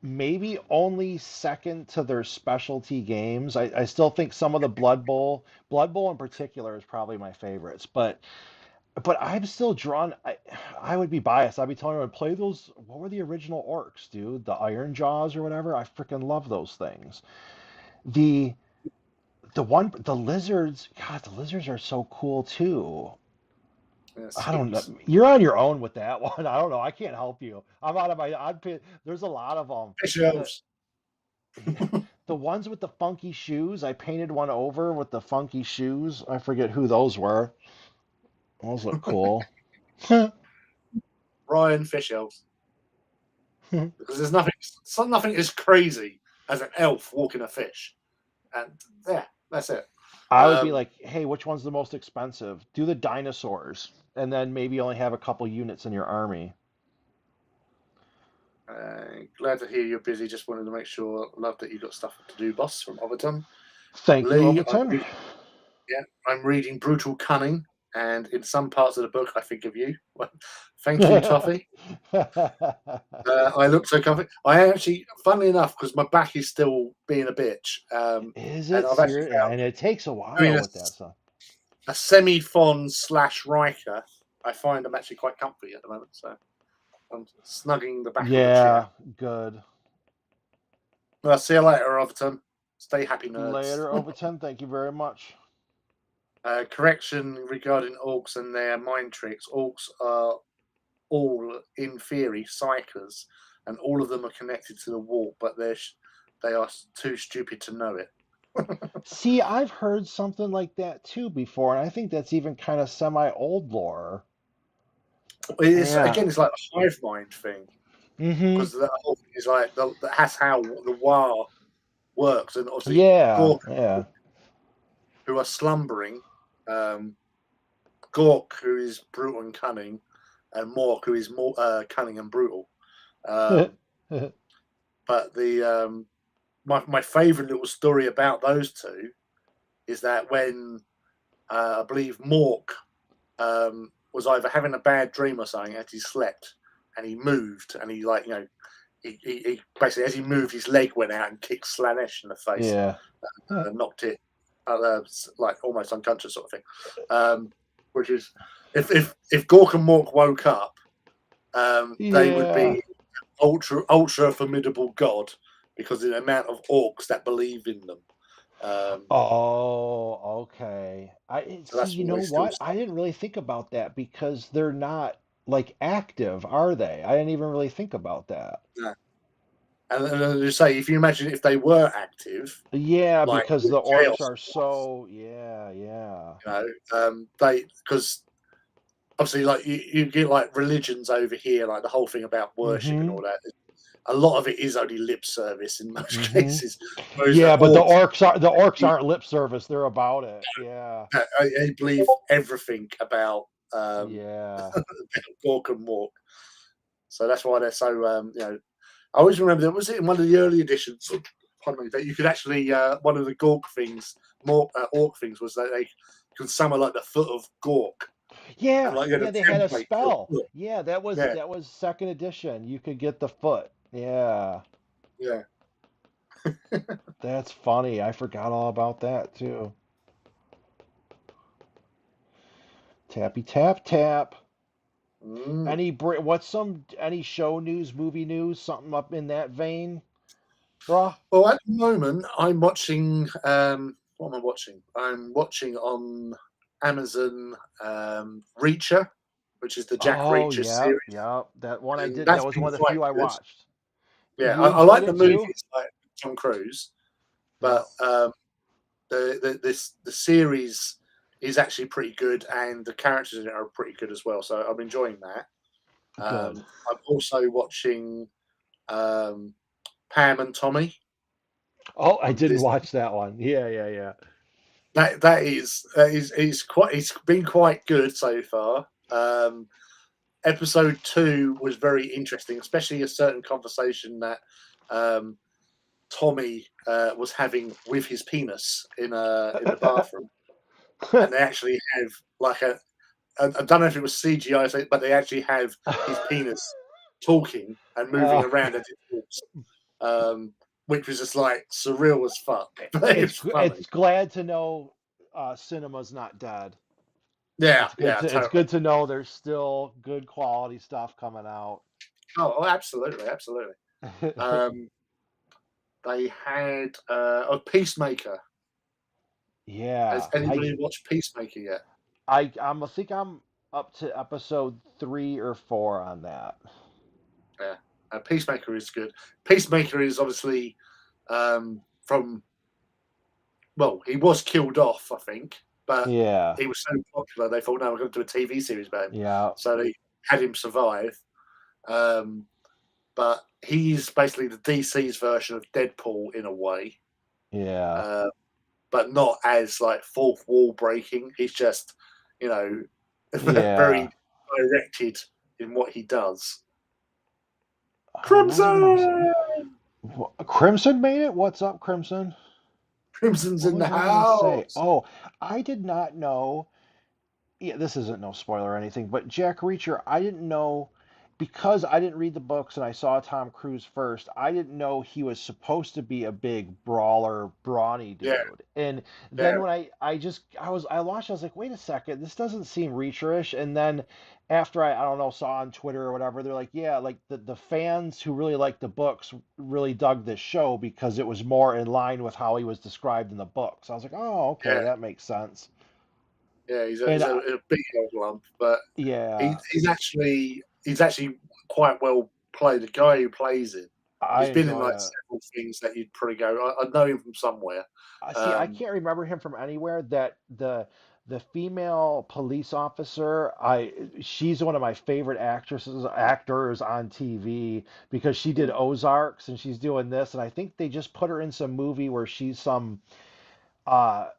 Maybe only second to their specialty games. I still think some of the Blood Bowl in particular is probably my favorites. But I'm still drawn. I would be biased. I'd be telling you, play those. What were the original orcs, dude? The Iron Jaws or whatever. I freaking love those things. The the lizards. God, the lizards are so cool too. Yeah, I don't know. Sphinx. You're on your own with that one. I don't know. I can't help you. I'm out of my. There's a lot of them. Fish The elves. the ones with the funky shoes. I painted one over with the funky shoes. I forget who those were. Those look cool. Ryan fish elves. Because there's nothing. So nothing as crazy as an elf walking a fish. And yeah, that's it. I would be Um, like, hey, which one's the most expensive? Do the dinosaurs, and then maybe only have a couple units in your army. Glad to hear you're busy. Just wanted to make sure. Love that you got stuff to do, boss. From Overton. Thank you, Lee, Overton. yeah, I'm reading Brutal Cunning, and in some parts of the book, I think of you. Thank you, Toffee. I look so comfy. I actually, funnily enough, because my back is still being a bitch, Is and it I've actually serious? found And it takes a doing while with that stuff. a semi-fon slash Riker. I find I'm actually quite comfy at the moment, so I'm snugging the back of the chair. Yeah, good. Well, I'll see you later, Overton. Stay happy, nerds. Later, Overton. Thank you very much. Correction regarding orcs and their mind tricks. Orcs are all, in theory, psychers, and all of them are connected to the warp, but they are too stupid to know it. See, I've heard something like that too before, and I think that's even kind of semi-old lore. It's Yeah. again, it's like the hive mind thing Mm-hmm. because the whole thing is like that's how the war works, and obviously Yeah. Gork, Yeah. who are slumbering, um, Gork, who is brutal and cunning, and Mork, who is more cunning and brutal. Um, but my favourite little story about those two is that when I believe Mork was either having a bad dream or something as he slept, and he moved, and he like he basically as he moved, his leg went out and kicked Slanesh in the face Yeah. and knocked it like almost unconscious sort of thing. Which is if Gork and Mork woke up, they would Yeah. be ultra formidable god because of the amount of orcs that believe in them. Oh, okay. I So see, that's you why know they still what? I stand. didn't really think about that because they're not like active, are they? I didn't even really think about that. Yeah. And as you say, if you imagine if they were active, Yeah, like because with the orcs chaos are and stuff, so, yeah. they because obviously like you get like religions over here, like the whole thing about worship and Mm-hmm. all that. A lot of it is only lip service in most Mm-hmm. cases, whereas the Yeah, but orcs, the orcs aren't lip service. They're about it. Yeah. they believe everything about Yeah. walk and walk. So that's why they're so I always remember there was it in one of the early editions. Pardon me, that you could actually one of the Gork things, more orc things, was that they could summon like the foot of Gork, and Yeah. like you had Yeah, a they had a template for a spell. foot. Yeah, Yeah, that was second edition. You could get the foot. Yeah. yeah. That's funny. I forgot all about that too. Tappy tap tap. Mm. Any show news, movie news, something up in that vein, bruh? Well, at the moment, I'm watching. What am I watching? I'm watching on Amazon Reacher, which is the Jack Oh, Reacher yeah, series, yeah. That one I and did. That that's was been one of the quite few I good. watched. Yeah, You I enjoyed like the it too? movies, like Tom Cruise, Yep. but the series is actually pretty good, and the characters in it are pretty good as well. So I'm enjoying that. Good. I'm also watching um, Pam and Tommy Oh, I on didn't Disney. watch that one. Yeah. That is quite. It's been quite good so far. Episode 2 was very interesting, especially a certain conversation that um, Tommy was having with his penis in the bathroom, and they actually have like I don't know if it was CGI, but they actually have his penis talking and moving Uh, around as it talks, which was just like surreal as fuck. But it was funny. it's glad to know cinema's not dead. Yeah, yeah, It's totally. good to know there's still good quality stuff coming out. Oh, absolutely, absolutely. Um, they had a Peacemaker. Has Yeah, anybody watched Peacemaker yet? I think I'm up to episode 3 or 4 on that. Yeah, Peacemaker is good. Peacemaker is obviously from well, he was killed off, I think, but Yeah, he was so popular they thought, no, we're going to do a TV series about him. yeah, So they had him survive. Um, but he's basically the DC's version of Deadpool in a way, yeah, uh, but not as like fourth wall breaking. He's just, you know, yeah. very directed in what he does. What was I gonna say? Crimson! Crimson made it? What's up, Crimson? Crimson's What in the was I gonna say? house! Oh, I did not know. Yeah, this isn't no spoiler or anything, but Jack Reacher, I didn't know because I didn't read the books and I saw Tom Cruise first. I didn't know he was supposed to be a big brawler, brawny Yeah, dude. And then yeah, when I watched, I was like, wait a second, this doesn't seem Reacherish. And then after I don't know, saw on Twitter or whatever, they're like, yeah, like the fans who really liked the books really dug this show because it was more in line with how he was described in the books. I was like, oh, yeah, okay, that makes sense. yeah. He's a, And he's a, a big old lump, but yeah. he's actually quite well played. The guy who plays him, I he's been in enjoy like it. several things that you'd probably go, I know him from somewhere. I see. I Um, can't remember him from anywhere. That the female police officer, she's one of my favorite actors on TV because she did Ozarks and she's doing this, and I think they just put her in some movie where she's some uh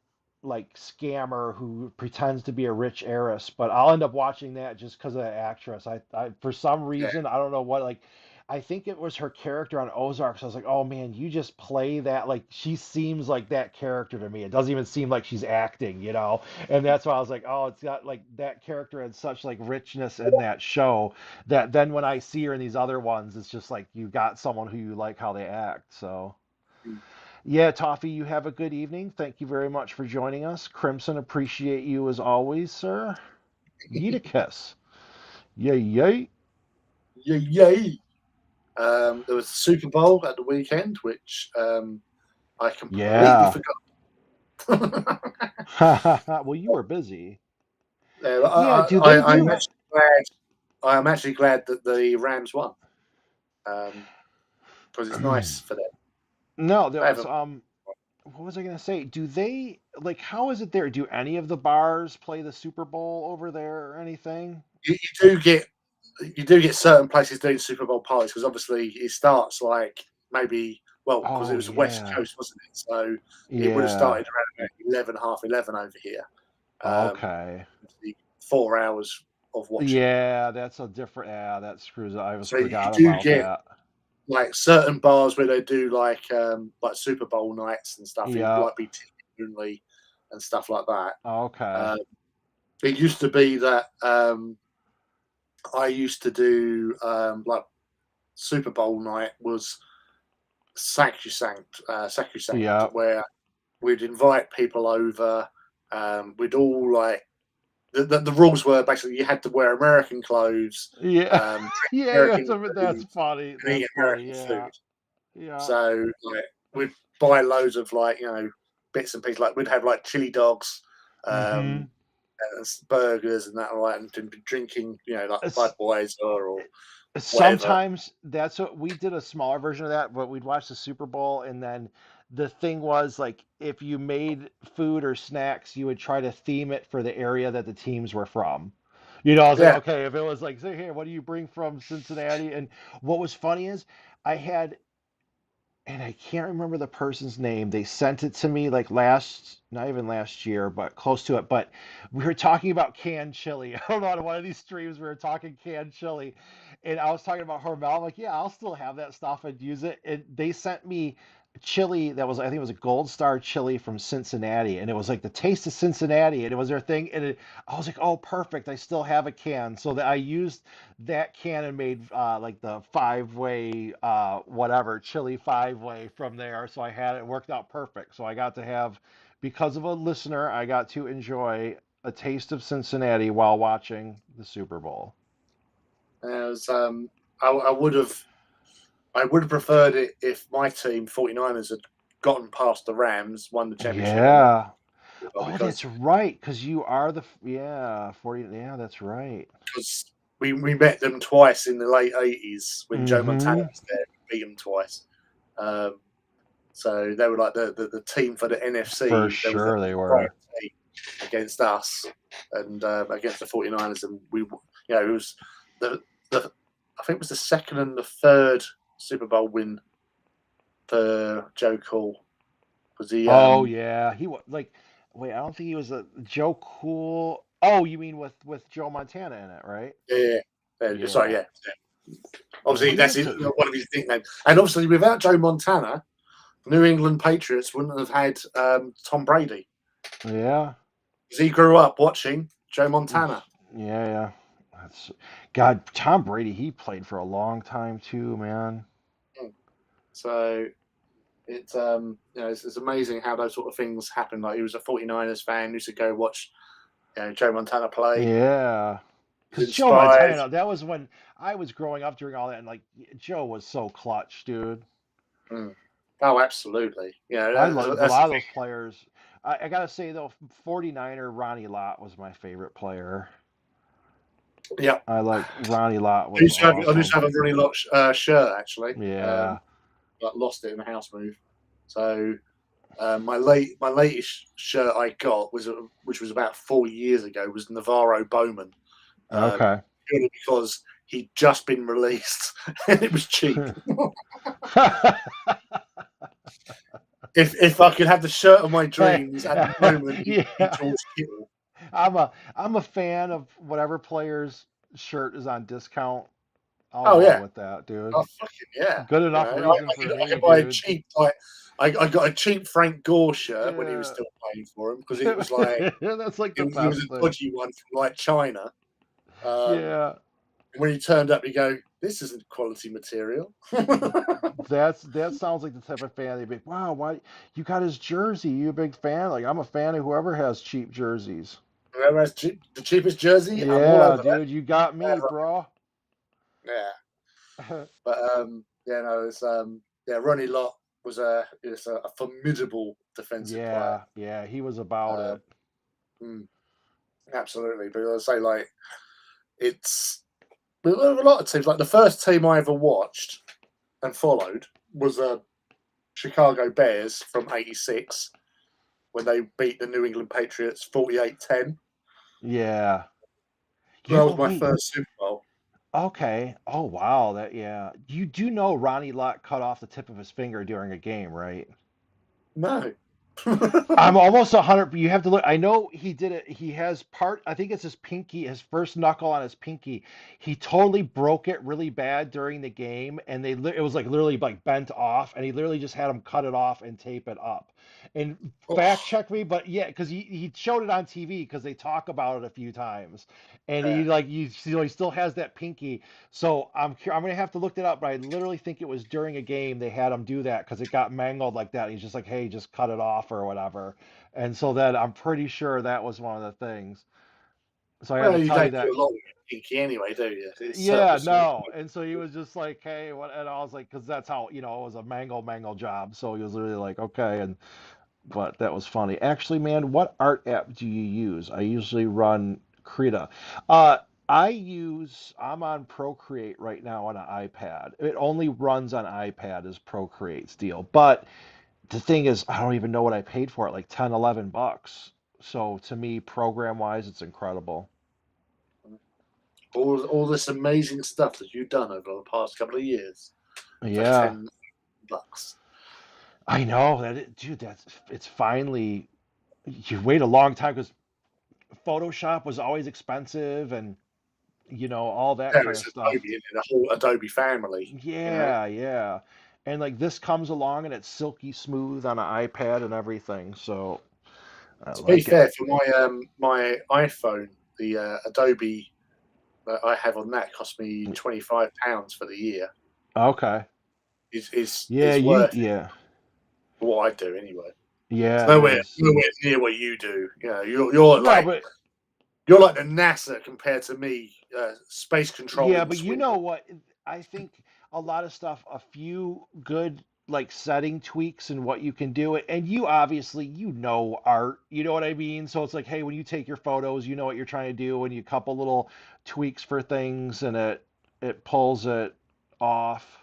like scammer who pretends to be a rich heiress, but I'll end up watching that just because of the actress. I for some yeah, reason I don't know what, like I think it was her character on Ozark. I was like, oh man, you just play that, like she seems like that character to me. It doesn't even seem like she's acting, you know. And that's why I was like, oh, it's got like that character had such like richness in that show that then when I see her in these other ones, it's just like you got someone who you like how they act. So. Yeah, Toffee, you have a good evening. Thank you very much for joining us. Crimson, appreciate you as always, sir. Yeet a kiss. Yay, yay. yay, yay. There was the Super Bowl at the weekend, which I completely Yeah. forgot. Well, you were busy. Yeah, Yeah, do they I'm do? actually glad. I'm actually glad that the Rams won. Um, because it's nice for them. No, there They was haven't. what was I gonna say? Do they like how is it there? Do any of the bars play the Super Bowl over there or anything? You do get certain places doing Super Bowl parties because obviously it starts like maybe because it Oh was the West yeah. Coast, wasn't it? So it would have Yeah. started around about 11, half 11 over here. Okay. Obviously 4 hours of watching. Yeah, that's a different yeah, that screws up. I was So you forgot do about get that. like certain bars where they do like Super Bowl nights and stuff. It would Yeah. like be ticket only and stuff like that. Okay. Um, it used to be that I used to do like Super Bowl night was sacrosanct, Yeah. where we'd invite people over. We'd all like the rules were basically you had to wear American clothes, Yeah. drink Yeah, American that's food, funny. and That's eat funny. American Yeah. food. Yeah. So like we'd buy loads of like bits and pieces. Like we'd have like chili dogs, Mm-hmm. and burgers and that, right, and be drinking like Budweiser or whatever. Sometimes that's what we did a smaller version of that, but we'd watch the Super Bowl and then the thing was like if you made food or snacks, you would try to theme it for the area that the teams were from. I was like, Yeah, okay, if it was like, say, here, what do you bring from Cincinnati? And what was funny is I had and I can't remember the person's name. They sent it to me like not even last year, but close to it. But we were talking about canned chili. I don't know, on one of these streams, we were talking canned chili. And I was talking about Hormel. I'm like, yeah, I'll still have that stuff and use it. And they sent me chili that was, I think it was a Gold Star chili from Cincinnati. And it was like the taste of Cincinnati. And it was their thing. I was like, oh, perfect. I still have a can. So that I used that cannon made like the 5-way whatever chili 5-way from there, so I had it worked out perfect. So I got to have, because of a listener, I got to enjoy a taste of Cincinnati while watching the Super Bowl. it was, I would have preferred it if my team 49ers had gotten past the Rams, won the championship, and Yeah. won Oh, that's right, because you are the yeah 40. Yeah, that's right. because we met them twice in the late 80s when Joe Montana Mm-hmm. was there. We beat them twice. Um, so they were like the team for the For NFC. There was the sure they right were. team against us and against the 49ers. And it was the I think it was the second and the third Super Bowl win for Joe Cool. Was he Oh yeah, he was like, wait, I don't think he was a Joe Cool. Oh, you mean with Joe Montana in it, right? sorry, Yeah. yeah. Yeah, Obviously he that's was a one of his nicknames. And obviously without Joe Montana, New England Patriots wouldn't have had Tom Brady yeah. because he grew up watching Joe Montana. Yeah, yeah. That's God, Tom Brady, he played for a long time too, man. So it's amazing how those sort of things happen. Like he was a 49ers fan, used to go watch Joe Montana play. Yeah. Was Because Joe inspired. Montana, that was when I was growing up during all that, and like Joe was so clutch, dude. Mm. Oh, absolutely. I love a That's the lot of those thing. players. I gotta say though, 49er Ronnie Lott was my favorite player. Yeah. I like Ronnie Lott I was used to have, I used awesome. to have a really lot shirt actually, Yeah. but lost it in a house move. So my latest shirt I got which was about 4 years ago was Navarro Bowman, um, Okay. purely because he'd just been released and it was cheap. If I could have the shirt of my Hey, dreams at the moment, it would be yeah. George Kittle. I'm a fan of whatever player's shirt is on discount. I'll Oh roll yeah, with that, dude. oh fucking yeah. Good You enough know, reason for I me, could buy a dude. cheap I got a cheap Frank Gore shirt when he was Yeah. still playing for him because it was like That's like the it was best a thing. dodgy one from like China. Yeah. When he turned up, you go, "This isn't quality material." That sounds like the type of fan they'd be, wow, why you got his jersey? You a big fan? Like I'm a fan of whoever has cheap jerseys. Whoever has the cheapest jersey, I'm all Yeah, over that. dude, you got me, bro. Yeah, but no, it's Ronnie Lott is a formidable defensive player. Yeah, yeah, he was about Um, it. mm, absolutely, but I say like it's with a lot of teams. Like the first team I ever watched and followed was Chicago Bears from '86 when they beat the New England Patriots 48-10. Yeah. That You was my wait. first Super Bowl. Okay. Oh wow. That yeah. You do know Ronnie Lott cut off the tip of his finger during a game, right? No. I'm almost 100. You have to look. I know he did it. He has part. I think it's his pinky, his first knuckle on his pinky. He totally broke it really bad during the game, and it was like literally like bent off, and he literally just had him cut it off and tape it up. And fact Oh, check me, but yeah, because he showed it on TV because they talk about it a few times, and yeah. he like he still has that pinky. So I'm gonna have to look that up, but I literally think it was during a game they had him do that because it got mangled like that. He's just like, hey, just cut it off or whatever. And so then I'm pretty sure that was one of the things. So I had to Well, you tell you don't do that. a lot with your pinky anyway, do you? It's Yeah, surplus. no. And so he was just like, hey, what? And I was like, because that's how, it was a mangle job. So he was literally like, okay. But that was funny. Actually, man, what art app do you use? I usually run Krita. Uh, I'm on Procreate right now on an iPad. It only runs on iPad as Procreate's deal. But the thing is, I don't even know what I paid for it, like 10, $11. So to me, program wise, it's incredible. All this amazing stuff that you've done over the past couple of years for Yeah, $10. I know dude, it's finally, you wait a long time because Photoshop was always expensive and all that There kind is of stuff. Adobe in the whole Adobe family. You know, Yeah, yeah. And like this comes along and it's silky smooth on an iPad and everything, so I to be like it. fair, for my iPhone, the Adobe that I have on that cost me £25 for the year. Okay. Yeah, Is you worth it yeah. for what I do anyway. It's Yeah, it nowhere is. nowhere near what you do. You know, you're No, like but you're like the NASA compared to me, space yeah, controlling but you know Swindon. what? I think a lot of stuff, a few good like setting tweaks and what you can do it. And you obviously, art, you know what I mean? So it's like, hey, when you take your photos, you know what you're trying to do and you couple little tweaks for things and it pulls it off.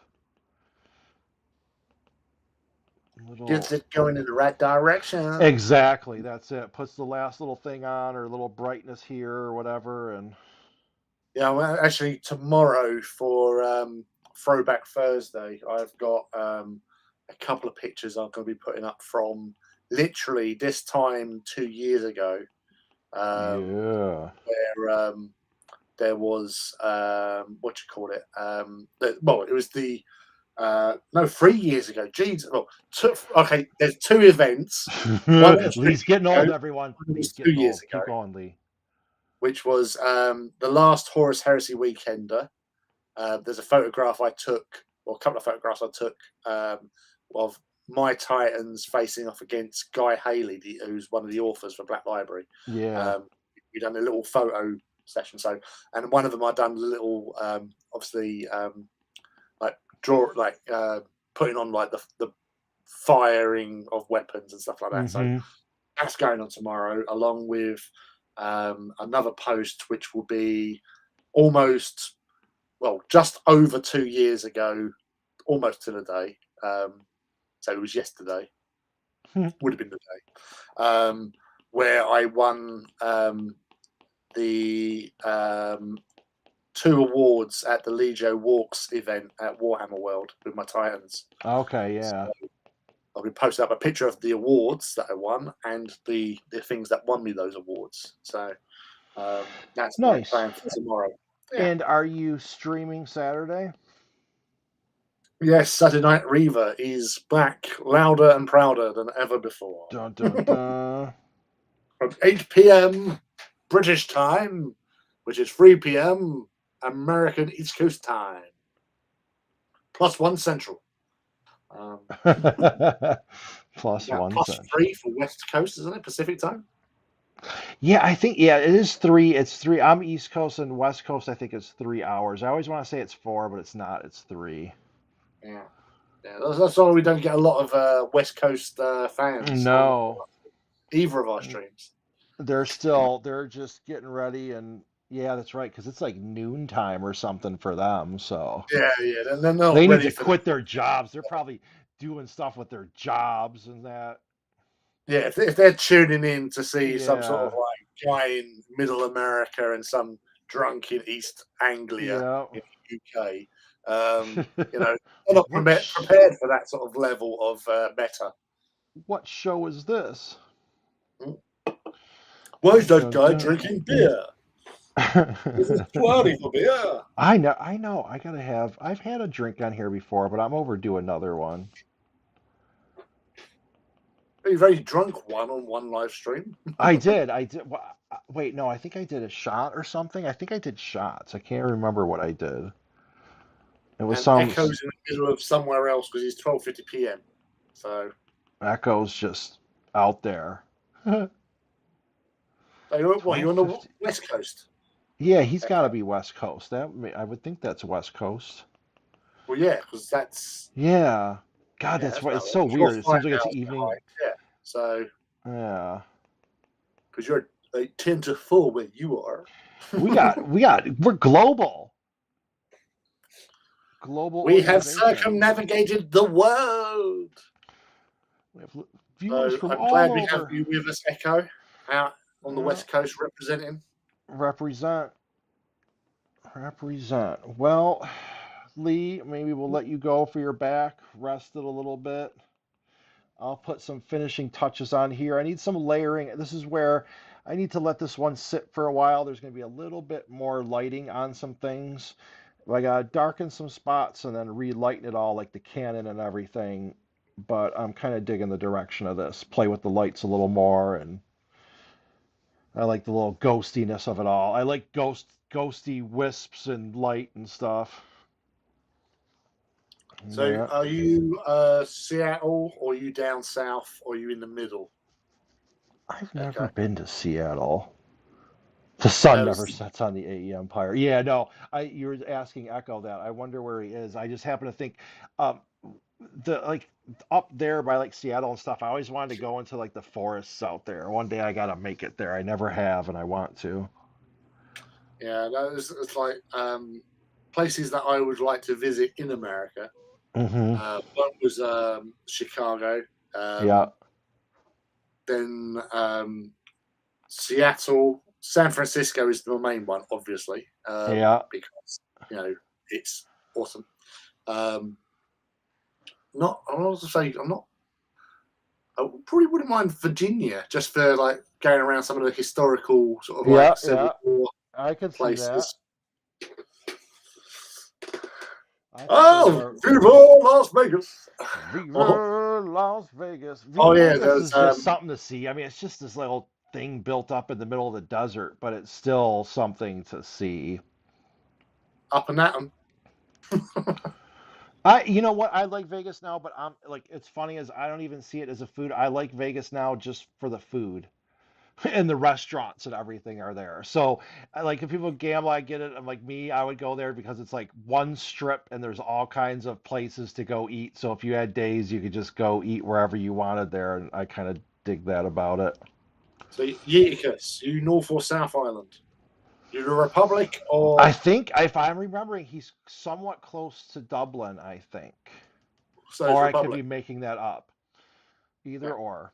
Gets Little it going in the right direction. Exactly, that's it. Puts the last little thing on or little brightness here or whatever and Yeah, well, actually, tomorrow for Throwback Thursday, I've got a couple of pictures I'm going to be putting up from literally this time 2 years ago, yeah. where there was what do you call it? Well, it was the no 3 years ago. Jeez, well, okay. There's two events. One was 3 Lee's getting years old, ago. everyone. One Lee's was two getting years old. ago, Keep going, Lee. which was the last Horus Heresy Weekender. There's a photograph I took, or a couple of photographs I took of my Titans facing off against Guy Haley, who's one of the authors for Black Library. Yeah. Um, we done a little photo session, so and one of them I done a little, obviously, like putting on like the firing of weapons and stuff like that. So Mm-hmm. that's going on tomorrow, along with another post which will be almost just over 2 years ago, almost to the day. So it was yesterday, would have been the day, where I won the two awards at the Legio Walks event at Warhammer World with my Titans. Okay, So yeah. I'll be posting up a picture of the awards that I won and the things that won me those awards. So that's my Nice. plan for tomorrow. Yeah. And are you streaming Saturday? Yes, Saturday Night Reaver is back louder and prouder than ever before. Dun dun dun. From 8 p.m. British time, which is 3 p.m. American East Coast time, +1 Central. Um, Plus about one plus cent. 3 for West Coast, isn't it? Pacific time? Yeah, I think yeah, it is three. It's three. I'm East Coast and West Coast. I think it's 3 hours. I always want to say it's four, but it's not. It's three. Yeah. Yeah, that's why we don't get a lot of West Coast fans on No, either of our streams. they're just getting ready and Yeah, that's right, because it's like noontime or something for them. So Yeah, yeah. They're not they need ready to for that. quit their jobs. They're probably doing stuff with their jobs and that. Yeah, if they're tuning in to see some sort of Yeah. like guy in Middle America and some drunk in East Anglia Yeah. in the UK, you know, they're not What prepared for that sort of level of meta. what show is this? Why is Dun, that dun, guy dun. drinking beer? This is too early for beer. I know, I know. I gotta have. I've had a drink on here before, but I'm overdue another one. A very drunk one on one live stream. I did. I did. Wait, no. I think I did a shot or something. I think I did shots. I can't remember what I did. It was And some Echo's in the middle of somewhere else because it's 12:50 p.m. So, echoes just out there. what, you're on the 12:50. West Coast? Yeah, he's got to Echo. be West Coast. I would think that's West Coast. Well, yeah, because Yeah. God, yeah, that's that's why about it's so you're weird. It 5 seems like it's hours evening. behind. Yeah. So, Yeah. because you're like 10 to 4 where you are. We're global. Global We have organization. circumnavigated the world. We have viewers So from I'm all glad we have over. you with us, Echo, out on the Yeah. West Coast representing. Represent. Represent. Well, Lee, maybe we'll let you go for your back. Rest it a little bit. I'll put some finishing touches on here. I need some layering. This is where I need to let this one sit for a while. There's going to be a little bit more lighting on some things. I gotta darken some spots and then relighten it all like the cannon and everything. But I'm kind of digging the direction of this. Play with the lights a little more, and I like the little ghostiness of it all. I like ghosty wisps and light and stuff. So Yeah. are you Seattle or are you down south or are you in the middle? I've never Okay. been to Seattle. The sun never As sets on the AE Empire. Yeah, no. You were asking Echo that. I wonder where he is. I just happen to think, um, the like up there by like Seattle and stuff. I always wanted to go into like the forests out there. One day I gotta make it there. I never have, and I want to. yeah, no, it's like places that I would like to visit in America. Hmm. One was Chicago, Yeah. um, then Seattle, San Francisco is the main one, obviously, Yeah. because you know it's awesome. Um, not, I was to say, I'm not. I probably wouldn't mind Virginia just for like going around some of the historical sort of Yeah. like Civil Yeah. War I could see that. places. I think those Oh, are Viva Las Vegas! Oh, Viva Las Vegas. oh yeah, Vegas there's is just something to see. I mean, it's just this little thing built up in the middle of the desert, but it's still something to see. Up and at 'em. You know what? I like Vegas now, but I'm like, it's funny as I don't even see it as a food. I like Vegas now just for the food and the restaurants and everything are there. So, like, if people gamble, I get it. I'm like me, I would go there because it's like one strip and there's all kinds of places to go eat. So if you had days, you could just go eat wherever you wanted there, and I kind of dig that about it. So Uticus, you North or South Island? You the Republic I or think, if I'm remembering, he's somewhat close to Dublin, I think. says Or I could be Republic? making that up. Yeah. Either or.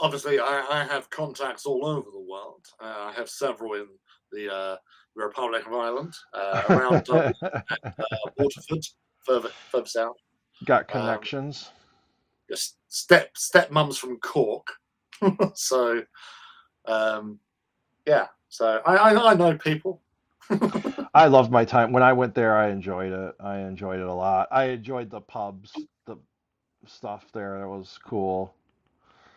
Obviously, I have contacts all over the world. I have several in the Republic of Ireland, around Dublin, Waterford, further south. Got Um, connections. just step mums from Cork, so um, yeah. So I know people. I loved my time when I went there. I enjoyed it. I enjoyed it a lot. I enjoyed the pubs, the stuff there. It was cool.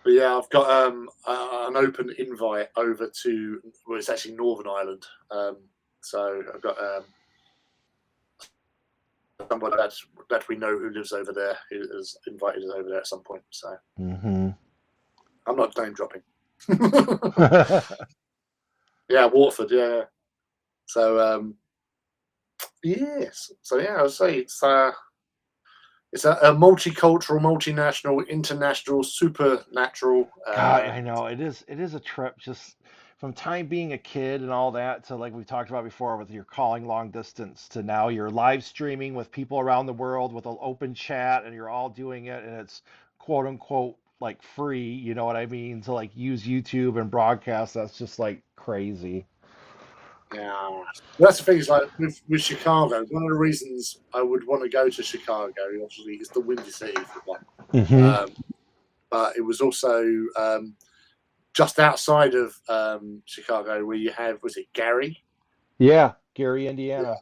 But yeah, I've got an open invite over to well, it's actually Northern Ireland. So I've got somebody that we know who lives over there who has invited us over there at some point. So Hmm. I'm not name dropping. Yeah, Waterford. Yeah. So yes. So yeah, I would say it's a multicultural, multinational, international, supernatural. God, I know it is. It is a trip just from time being a kid and all that to like we talked about before with your calling long distance to now you're live streaming with people around the world with an open chat and you're all doing it and it's quote unquote like free, you know what I mean, to like use YouTube and broadcast. That's just like crazy. Yeah. Well, that's the thing. Is like with Chicago. One of the reasons I would want to go to Chicago, obviously, is the Windy City for one. Hmm. Um, but it was also just outside of Chicago where you have, was it Gary? Yeah, Gary, Yeah, Indiana.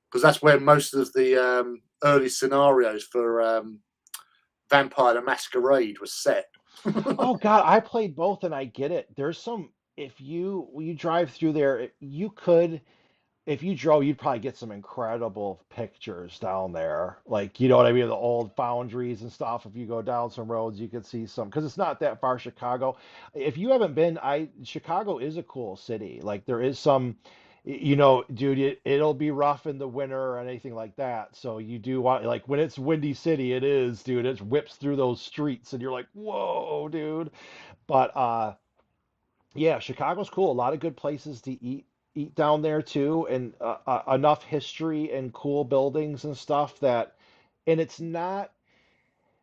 because that's where most of the early scenarios for Vampire the Masquerade was set. Oh God, I played both and I get it. There's some if you when you drive through there, you could if you drove, you'd probably get some incredible pictures down there. Like, you know what I mean? The old foundries and stuff. If you go down some roads, you could see some, because it's not that far, Chicago. If you haven't been, Chicago is a cool city. Like, there is some, dude, it'll be rough in the winter or anything like that. So you do want, like, when it's Windy City, it is, dude. It whips through those streets and you're like, whoa, dude. But, yeah, Chicago's cool. A lot of good places to eat down there too, and enough history and cool buildings and stuff that, and it's not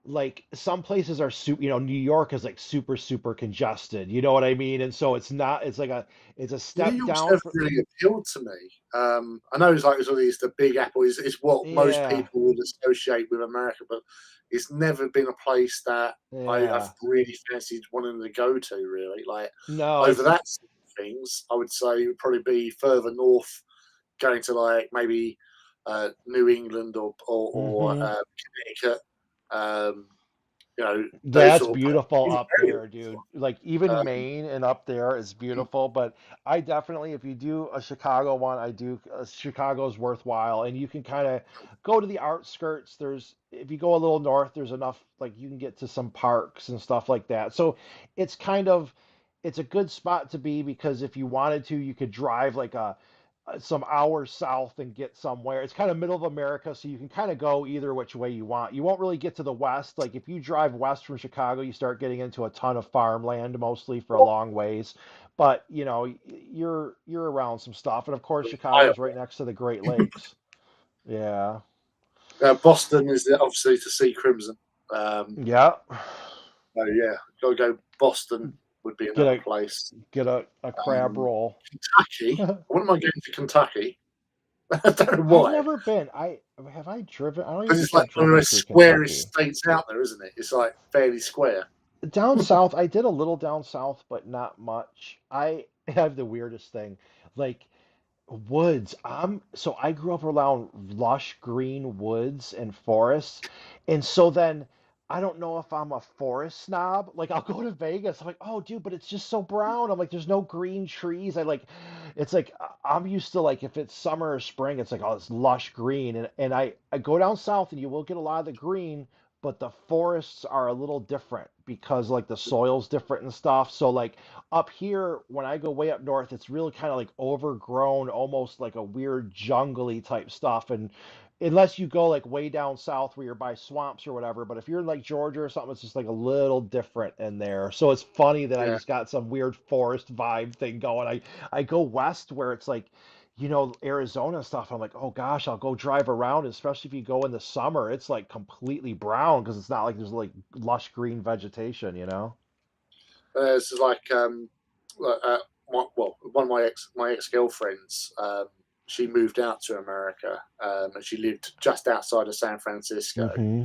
like some places are super, New York is like super congested. You know what I mean? And so it's not. It's like it's a New step York's down never for. really appealed to me. I know it's the Big Apple is what most Yeah, people would associate with America, but it's never been a place that I've yeah. really fancied wanting to go to. Really, like No, over it's. that sort of things, I would say it would probably be further north, going to like maybe New England or Hmm. Connecticut. Um, those That's sort of places. beautiful Even up there, Maryland. dude. Like even Uh, Maine and up there is beautiful, but I definitely, if you do a Chicago one, Chicago's worthwhile, and you can kind of go to the outskirts. If you go a little north, there's enough, like you can get to some parks and stuff like that. So it's kind of, it's a good spot to be because if you wanted to, you could drive like some hours south and get somewhere. It's kind of middle of America, so you can kind of go either which way you want. You won't really get to the west. Like if you drive west from Chicago, you start getting into a ton of farmland mostly for a long ways. But you're around some stuff, and of course Iowa. Chicago's right next to the Great Lakes. Yeah. Boston is obviously to see Crimson. Um, Yeah. so yeah, got to go. Boston would be Get another a place. get a crab roll. Kentucky. I wouldn't mind going to Kentucky. I don't know I've why, never been. Have I driven? I don't even because it's think I've like one of driven the through squarest Kentucky. states out there, isn't it? It's like fairly square. Down south, I did a little down south, but not much. I have the weirdest thing. Like woods. I grew up around lush green woods and forests. And so then I don't know if I'm a forest snob. Like I'll go to Vegas. I'm like, oh dude, but it's just so brown. I'm like, there's no green trees. It's like I'm used to like if it's summer or spring, it's like oh it's lush green. And I go down south and you will get a lot of the green, but the forests are a little different because like the soil's different and stuff. So like up here, when I go way up north, it's really kind of like overgrown, almost like a weird jungly type stuff. And unless you go like way down south where you're by swamps or whatever, but if you're in like Georgia or something, it's just like a little different in there. So it's funny that I Yeah. just got some weird forest vibe thing going. I go west where it's like, Arizona and stuff. I'm like, oh gosh, I'll go drive around, especially if you go in the summer. It's like completely brown because it's not like there's like lush green vegetation, you know? It's like one of my ex girlfriends. She moved out to America, and she lived just outside of San Francisco. Hmm.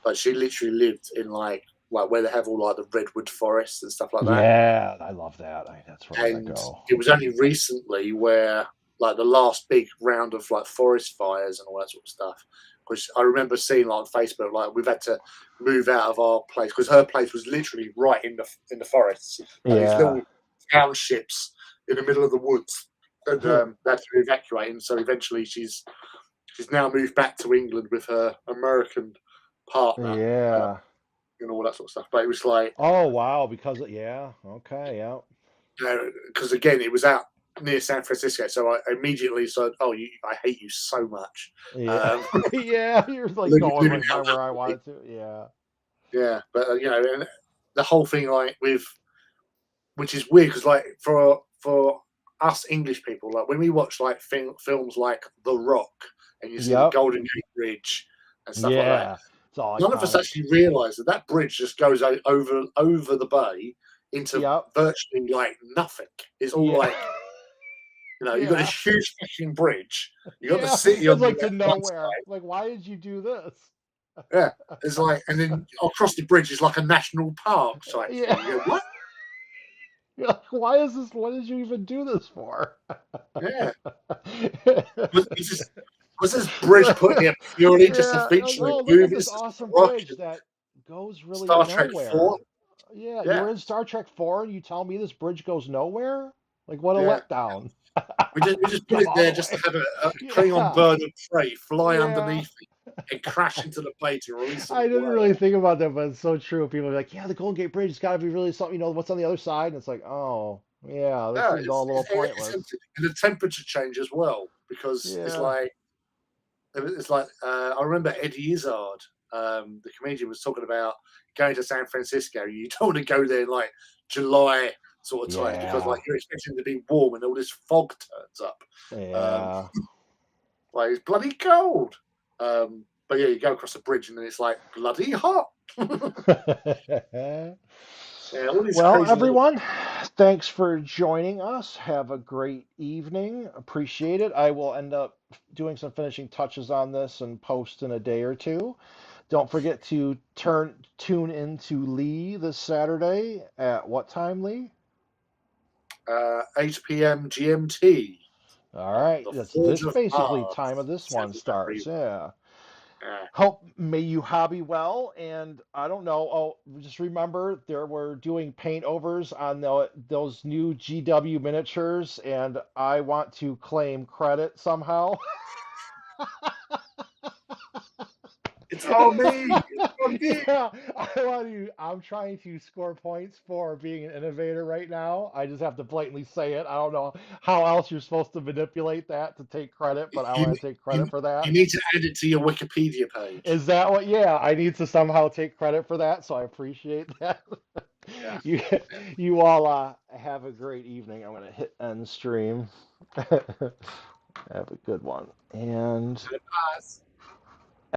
But she literally lived in like where they have all like the redwood forests and stuff like that. Yeah, I love that. That's where I want to And go. it was only recently where like the last big round of like forest fires and all that sort of stuff. Because I remember seeing like on Facebook, like we've had to move out of our place because her place was literally right in the forests, like these Yeah. little townships in the middle of the woods, and they had to evacuate. And so eventually, she's now moved back to England with her American partner Yeah. and all that sort of stuff. But it was like, Oh, wow. Yeah. Okay. Yeah. because again, it was out near San Francisco, so I immediately said, "Oh, I hate you so much." Yeah. Um, Yeah. You're like living, going living right by out that where I way, wanted to. Yeah. yeah. But and the whole thing, like with which is weird because like for us English people, like when we watch like films like The Rock and you see the Yep. Golden Gate Bridge and stuff like that, Yeah. It's all none of us iconic. actually realise that that bridge just goes over the bay into Yep. virtually like nothing. It's all Yeah. like, you've got Yeah. this huge fucking bridge. You got the Yeah. city on It's the like to one nowhere. side. Like, why did you do this? Yeah, it's like, and then across the bridge is like a national park type Yeah. thing. You go, what? You're like, why is this? What did you even do this for? Yeah, was this bridge put there purely just to Yeah, like, feature oh, in look at this movies? Just awesome Rock bridge and that goes really Star Trek 4? nowhere. Yeah, you Yeah, were in Star Trek 4 and you tell me this bridge goes nowhere? Like, what a yeah. letdown. We just put Come it all there the just to way. have a Klingon Yeah, bird of prey fly yeah. underneath it and crash into the bay to release some I didn't blood. really think about that, but it's so true. People are like, yeah, the Golden Gate Bridge has got to be really something, what's on the other side? And it's like, oh, yeah, this Yeah, seems all a little it's pointless. empty. And the temperature change as well because Yeah. it's like I remember Eddie Izzard, the comedian, was talking about going to San Francisco. You don't want to go there in like July sort of times because Yeah. like you're expecting it to be warm and all this fog turns up. Um, Yeah. like it's bloody cold. But yeah, you go across the bridge and then it's like bloody hot. Yeah, all these Well, crazy little. everyone, thanks for joining us. Have a great evening. Appreciate it. I will end up doing some finishing touches on this and post in a day or two. Don't forget to tune into Lee this Saturday at what time, Lee? 8 p.m. GMT All on right, the that's Forge this of basically time Paths, of this one 7th starts. Arena. Yeah. Yeah. Hope may you hobby well, and I don't know. Oh, just remember there we're doing paint overs on those new GW miniatures, and I want to claim credit somehow. It's all me. It's all me. Yeah, I'm trying to score points for being an innovator right now. I just have to blatantly say it. I don't know how else you're supposed to manipulate that to take credit, but I You, want to take credit you, for you that. need to add it to your Wikipedia page. Is that what? Yeah, I need to somehow take credit for that, so I appreciate that. Yeah. You Yeah. you all have a great evening. I'm gonna hit end stream. Have a good one. And And it pass.